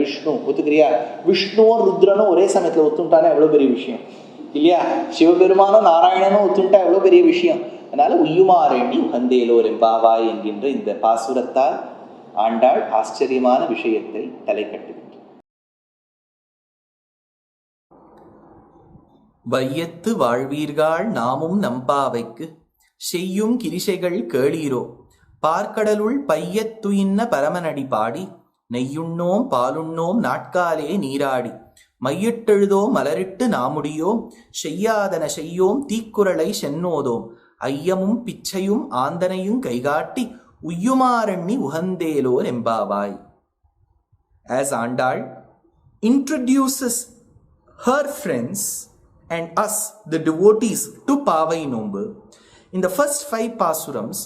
விஷ்ணு ஒத்துக்கிறியா? விஷ்ணுவும் ருத்ரனும் ஒரே சமயத்துல ஒத்துட்டானா எவ்வளவு பெரிய விஷயம் இல்லையா? சிவபெருமானும் நாராயணனும் ஒத்துட்டா எவ்வளவு பெரிய விஷயம். அதனால உய்யுமாறெண்ணி உகந்தேலோர் எம்பாவாய் என்கின்ற இந்த பாசுரத்தால் ஆண்டாள் ஆச்சரியமான விஷயத்தை தலை கட்டுகின்றார். வையத்து வாழ்வீர்கள் நாமும் நம்பாவைக்கு செய்யும் கிரிசைகள் கேளீரோ பார்க்கடலுள் பையத்துயின்ன பரமனடி பாடி நெய்யுண்ணோம் பாலுண்ணோம் நாட்காலே நீராடி மையிட்டெழுதோம் மலரிட்டு நாமுடியோம் செய்யாதன செய்யோம் தீக்குறளை சென்னோதோம் ஐயமும் பிச்சையும் ஆந்தனையும் கைகாட்டி உய்யுமாறெண்ணி உகந்தேலோர் எம்பாவாய். As Andal introduces her friends and us, the devotees, to Pavai Nombu, in the first 5 pasurams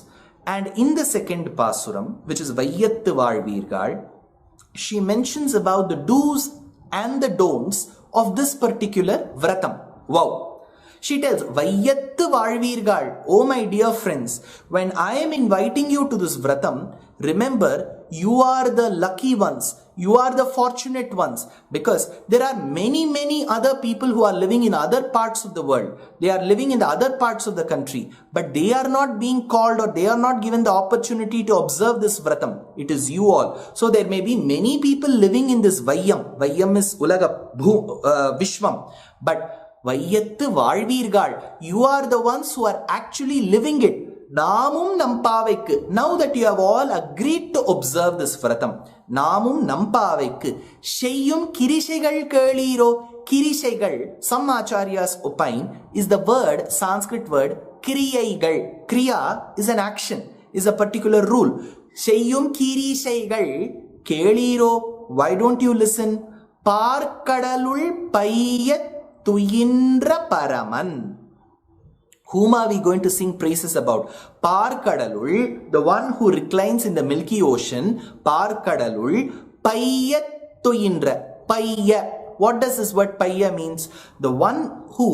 and in the second pasuram, which is Vayyattu Vaalvirgal, she mentions about the do's and the don'ts of this particular vratam. Wow! She tells, Vayyattu Vaalvirgal, oh my dear friends, when I am inviting you to this vratam, remember you are the lucky ones, you are the fortunate ones, because there are many other people who are living in other parts of the world. They are living in the other parts of the country, but they are not being called or they are not given the opportunity to observe this vratam. It is you all. So there may be many people living in this Vayyam. Vayyam is Ulaga Vishwam. But Vayyattu Vaalvirgal, you are the ones who are actually living it. நாமும் நம்பாவைக்கு. Now that you have all agreed to observe this vratam, நாமும் நம்பாவைக்கு செய்யும் கிரிசைகள் கேளீரோ. கிரிசைகள், some acharyas opine, is the word, Sanskrit word kriyaigal. Kriya is an action, is a particular rule. செய்யும் கிரிசைகள் கேளீரோ. Why don't you listen? பார்க்கடலுள் பையத் துயின்ற பரமன். Whom are we going to sing praises about? Parkadalul, the one who reclines in the Milky Ocean. Parkadalul, Payyattuindra. Payya. What does this word Payya means? The one who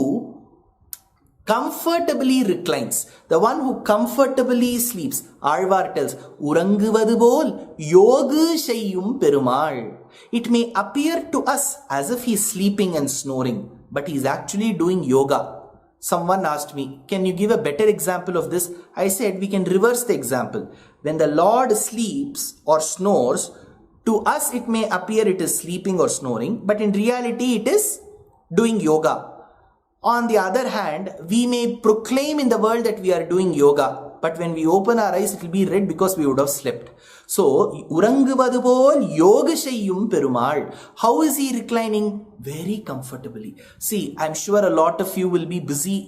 comfortably reclines. The one who comfortably sleeps. Alvar tells, Uranguvadu bol yogu seyyum perumal. It may appear to us as if he is sleeping and snoring, but he is actually doing yoga. Someone asked me, can you give a better example of this? I said, we can reverse the example. When the Lord sleeps or snores, to us it may appear it is sleeping or snoring, but in reality it is doing yoga. On the other hand, we may proclaim in the world that we are doing yoga, but when we open our eyes, it will be red because we would have slept. So, உறங்குவது போல் யோக செய்யும் Perumal. How is he reclining? Very comfortably. See, I'm sure a lot of you will be busy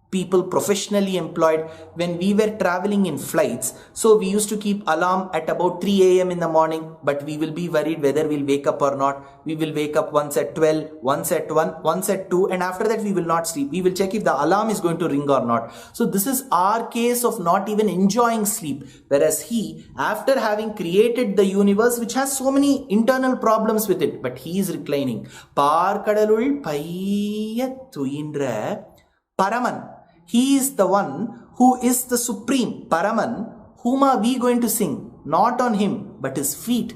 people professionally employed when we were traveling in flights. So we used to keep alarm at about 3 a.m. in the morning, but we will be worried whether we'll wake up or not. We will wake up once at 12, once at 1, once at 2, and after that we will not sleep. We will check if the alarm is going to ring or not. So this is our case of not even enjoying sleep. Whereas he, after having created the universe which has so many internal problems with it, but he is reclining. பார்க்கடலுள் பையத் துயின்ற Paraman. He is the one who is the supreme Paraman. Whom are we going to sing? Not on him, but his feet.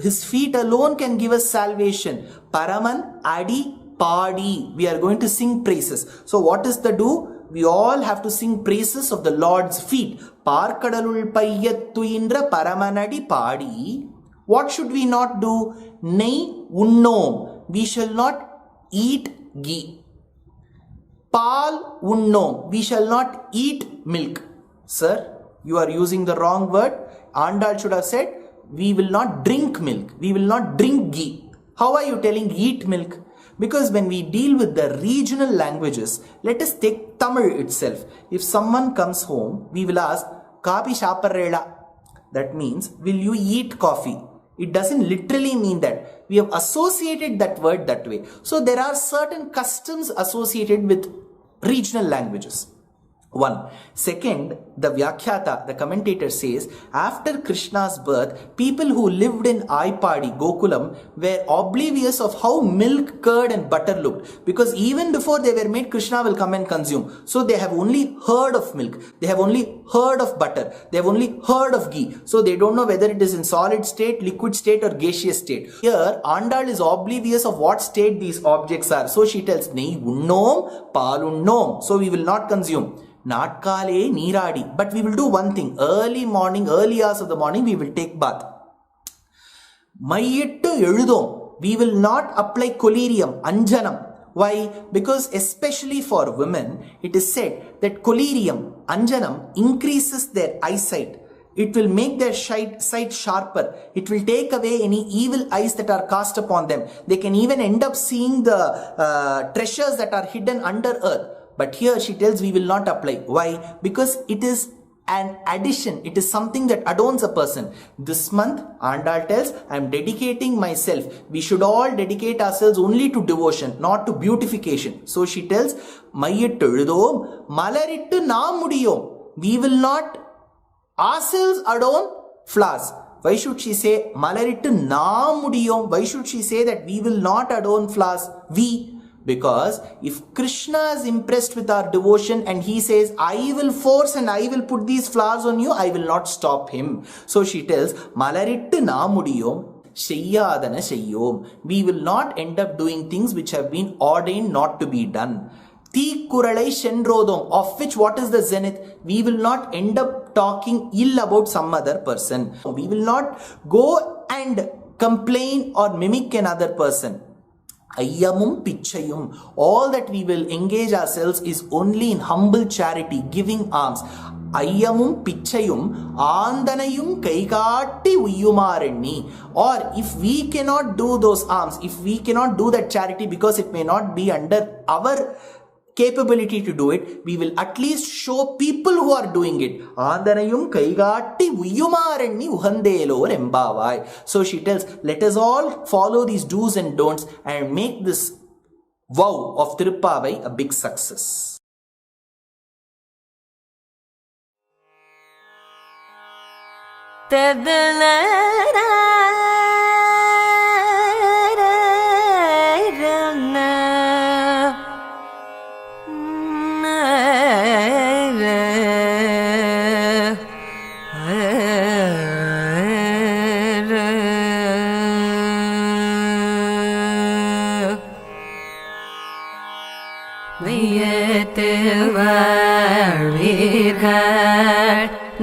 His feet alone can give us salvation. Paraman, Adi, Padi. We are going to sing praises. So what is the do? We all have to sing praises of the Lord's feet. Parkadalul payyattuindra Paramanadi Padi. What should we not do? Nei unnom. We shall not eat ghee. Pal unnom. We shall not eat milk. Sir, you are using the wrong word. Andal should have said, we will not drink milk. We will not drink ghee. How are you telling eat milk? Because when we deal with the regional languages, let us take Tamil itself. If someone comes home, we will ask, Kapi shaparrela. That means, will you eat coffee? It doesn't literally mean that. We have associated that word that way. So there are certain customs associated with regional languages. One. Second, the Vyakhyata, the commentator says, after Krishna's birth, people who lived in Aipadi, Gokulam, were oblivious of how milk, curd and butter looked. Because even before they were made, Krishna will come and consume. So they have only heard of milk. They have only heard of butter. They have only heard of ghee. So they don't know whether it is in solid state, liquid state or gaseous state. Here, Andal is oblivious of what state these objects are. So she tells, Nei unnom, palunnom. So we will not consume. Natkale Niradi. But we will do one thing. Early morning, early hours of the morning, we will take bath. Mayittu eludom. We will not apply collyrium, anjanam. Why? Because especially for women, it is said that collyrium, anjanam, increases their eyesight. It will make their sight sharper. It will take away any evil eyes that are cast upon them. They can even end up seeing the treasures that are hidden under earth. But here she tells we will not apply. Why? Because it is an addition. It is something that adorns a person. This month, Andal tells, I am dedicating myself. We should all dedicate ourselves only to devotion, not to beautification. So she tells, Mayyittu eludom, malarittu naam mudiyom. We will not ourselves adorn flowers. Why should she say, malarittu naam mudiyom? Why should she say that we will not adorn flowers? Because if Krishna is impressed with our devotion and he says, I will force and I will put these flowers on you, I will not stop him. So she tells, Malarittu namudiyom, Sheyyadana Sheyyom. We will not end up doing things which have been ordained not to be done. Thikkuralai Shendrodom, of which what is the zenith? We will not end up talking ill about some other person. We will not go and complain or mimic another person. Ayyamum Pichayum. All that we will engage ourselves is only in humble charity, giving alms. Ayyamum Pichayum Andanayum Kaikati Uyumarenni. Or if we cannot do those alms, if we cannot do that charity because it may not be under our capability to do it, we will at least show people who are doing it. Andanayum kaigatti uyumarenni uhandelor embavai. So she tells, let us all follow these do's and don'ts and make this vow of Tirupavai a big success.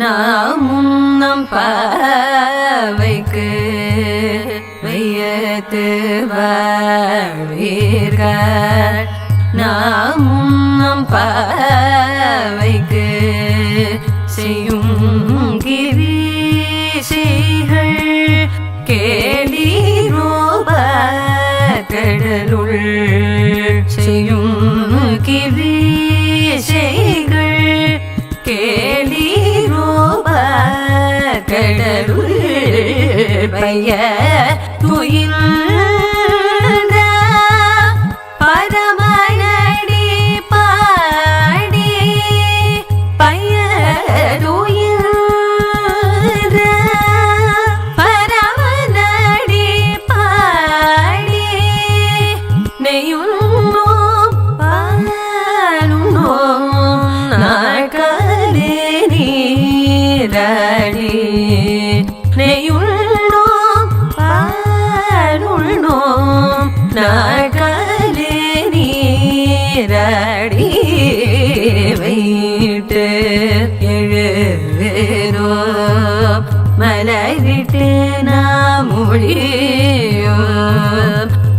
நாமும் நம் பாவைக்கு வையத்து வாழ்வீர்கள் நாமும் பாவைக்கு செய்யும் கிரீசைகள் கேளீரோபா கடலுள் செய்யும் கிரீசைகள் கேளீரோபா கடலுள் பைய துயின்ற பரமனடி பாடி பையருயின்ற பரமனடி பாடி நெய்யுண்ணோ பாலுண்ணோ நாட்களே நீராடி நெய்யுண்ணோ பாலுண்ணோ நாட்களே நீராடி வைட்டு எழுவேரோ மலரிட்டு நாம் மொழியோ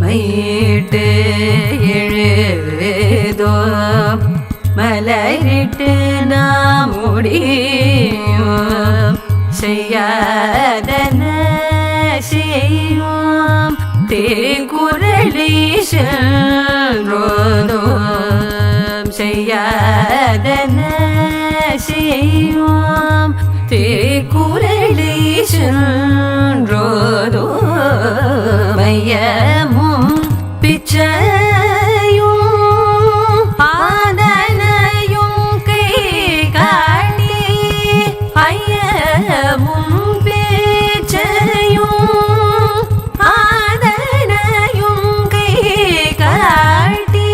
வைட்டு எழுதோ மலரிட்டு நாம் முடியோ செய்யாதன செய்யோம் தேக்குரளீசோதோம் செய்யாதன செய்யோம் தேக்குரளீசோதோம் மையமும் பிச்சையும் ஆதனையும் கை காட்டி ஐயமும் பிச்சையும் ஆதனையும் கை காட்டி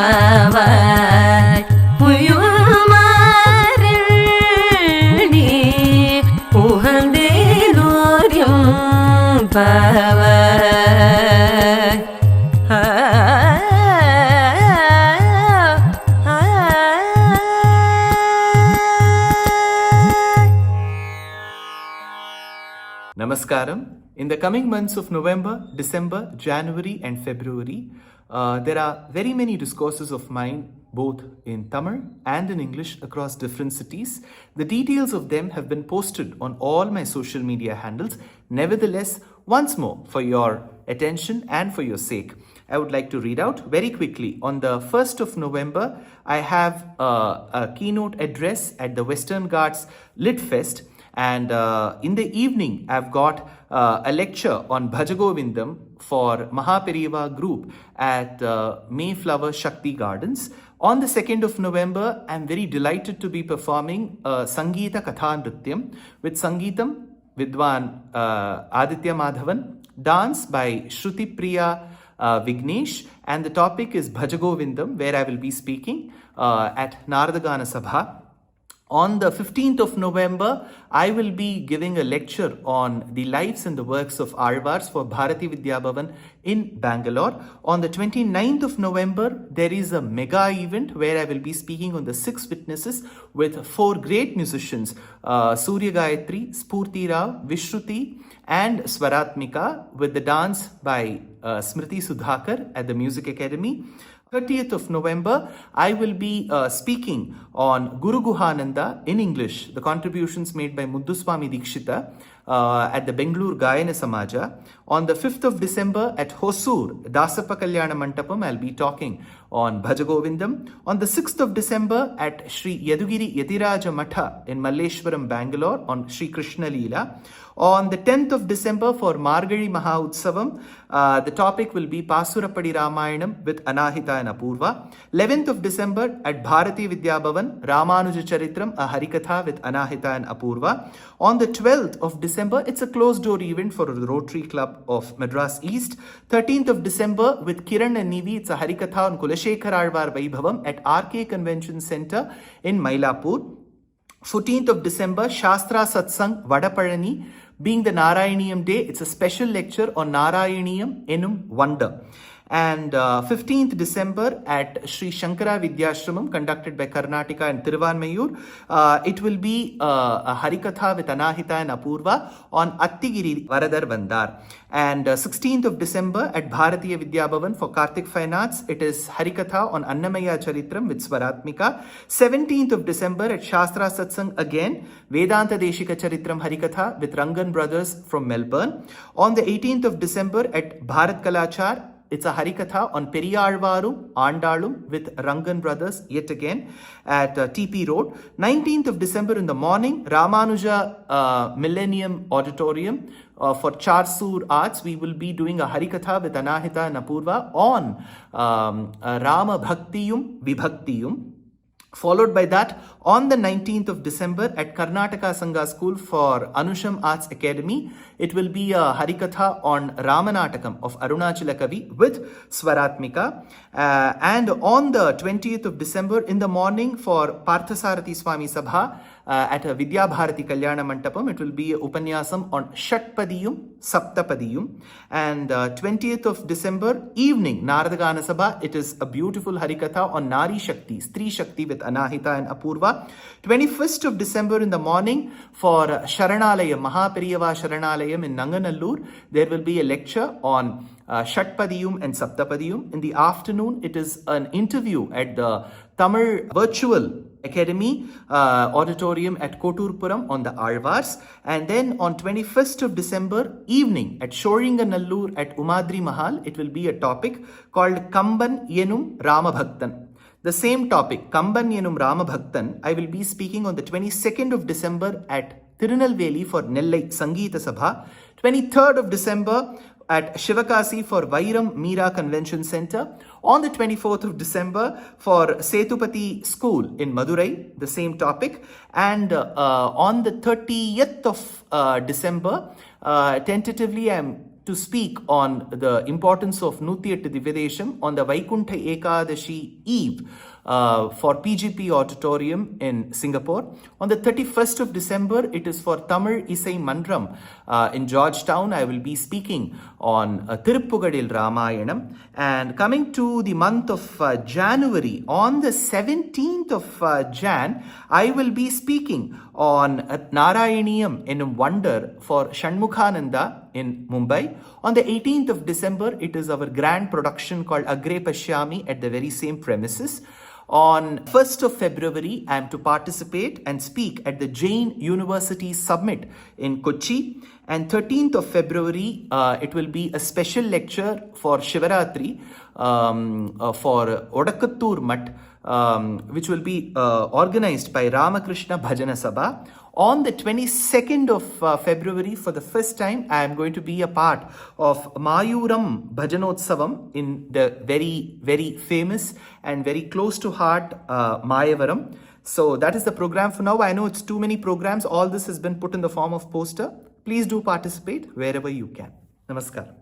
பாவாய் உயுமாறி உகந்தேலோரியும் பாவாய் Namaskaram. In the coming months of November, December, January and February, there are very many discourses of mine, both in Tamil and in English, across different cities. The details of them have been posted on all my social media handles. Nevertheless, once more, for your attention and for your sake, I would like to read out very quickly. On the 1st of November, I have a keynote address at the Western Ghats Lit Fest. And in the evening, I've got a lecture on Bhajagovindam for Mahaperiva group at Mayflower Shakti Gardens. On the 2nd of November, I'm very delighted to be performing Sangeeta Katha Nrityam with Sangeetam Vidwan Aditya Madhavan, dance by Shruti Priya Vignesh, and the topic is Bhajagovindam, where I will be speaking at Naradagana Sabha. On the 15th of November, I will be giving a lecture on the lives and the works of Alvars for Bharati Vidya Bhavan in Bangalore. On the 29th of November, there is a mega event where I will be speaking on the 6 witnesses with 4 great musicians, Surya Gayatri, Spurti Rao, Vishruti and Swaratmika, with the dance by Smriti Sudhakar at the Music Academy. 30th of November, I will be speaking on Guru Guhananda in English, the contributions made by Mudduswami Dikshita at the Bengaluru Gayana Samaja. On the 5th of December at Hosur, Dasappa Kalyana Mantapam, I'll be talking on Bhajagovindam. On the 6th of December at Sri Yadugiri Yatiraja Matha in Malleshwaram, Bangalore on Sri Krishna Leela. On the 10th of December for Margari Maha Utsavam, the topic will be Pasurapadi Ramayanam with Anahita and Apurva. 11th of December at Bharati Vidya Bhavan, Ramanuja Charitram, a Harikatha with Anahita and Apurva. On the 12th of December, it's a closed door event for the Rotary Club of Madras East. 13th of December with Kiran and Nivi, it's a Harikatha on Kulashekar Alvar Vaibhavam at RK Convention Center in Mylapore. 14th of December, Shastra Satsang Vadapalani. Being the Narayaniyam day, it's a special lecture on Narayaniyam Enum Wonder. And 15th December at Sri Shankara Vidyashramam, conducted by Karnataka and Tiruvanmayur. It will be a Harikatha with Anahita and Apurva on Attigiri Varadar Vandar. And 16th of December at Bharatiya Vidya Bhavan for Karthik Fine Arts, it is Harikatha on Annamaya Charitram with Swaratmika. 17th of December at Shastra Satsang again, Vedanta Deshika Charitram Harikatha with Rangan Brothers from Melbourne. On the 18th of December at Bharat Kalachar, it's a Harikatha on Periyalvarum, Andalum with Rangan Brothers yet again at TP Road. 19th of December in the morning, Ramanuja Millennium Auditorium for Charsur Arts. We will be doing a Harikatha with Anahita and Apurva on Rama Bhaktiyum Vibhaktiyum. Followed by that, on the 19th of December at Karnataka Sangha School for Anusham Arts Academy, it will be a Harikatha on Ramanatakam of Arunachala Kavi with Swaratmika. And on the 20th of December in the morning for Parthasarathi Swami Sabha at Vidya Bharati Kalyana Mantapam, it will be a Upanyasam on Shatpadiyum, Saptapadiyum. And 20th of December evening, Naradagana Sabha, it is a beautiful Harikatha on Nari Shakti, Stri Shakti with Anahita and Apurva. 21st of December in the morning for Sharanalayam, Mahaperiyava Sharanalayam in Nanganallur, there will be a lecture on Shatpadiyum and Saptapadiyum. In the afternoon, it is an interview at the Tamil Virtual Academy Auditorium at Koturpuram on the Alvars. And then on 21st of December evening at Shoringanallur at Umadri Mahal, it will be a topic called Kamban Yenum Ramabhaktan. The same topic, Kamban Yenum Ramabhaktan, I will be speaking on the 22nd of December at Tirunelveli for Nellai Sangeeta Sabha. 23rd of December at Shivakasi for Vairam Meera Convention Center. On the 24th of December for Setupati School in Madurai, the same topic. And on the 30th of December, tentatively I am to speak on the importance of Nutyattu Divyadesham on the Vaikuntha Ekadashi Eve for PGP Auditorium in Singapore. On the 31st of December, it is for Tamil Isai Mandram in Georgetown. I will be speaking on Tiruppugadil Ramayanam. And coming to the month of January, on the 17th of Jan, I will be speaking on Narayaniyam in Wonder for Shanmukhananda in Mumbai. On the 18th of December, it is our grand production called Agre Pashyami at the very same premises. On 1st of February, I am to participate and speak at the Jain University Summit in Kochi. And 13th of February, it will be a special lecture for Shivaratri for Odakattur Mutt, which will be organized by Ramakrishna Bhajana Sabha. On the 22nd of February, for the first time, I am going to be a part of Mayuram Bhajanotsavam in the very, very famous and very close to heart Mayavaram. So that is the program for now. I know it's too many programs. All this has been put in the form of poster. Please do participate wherever you can. Namaskar.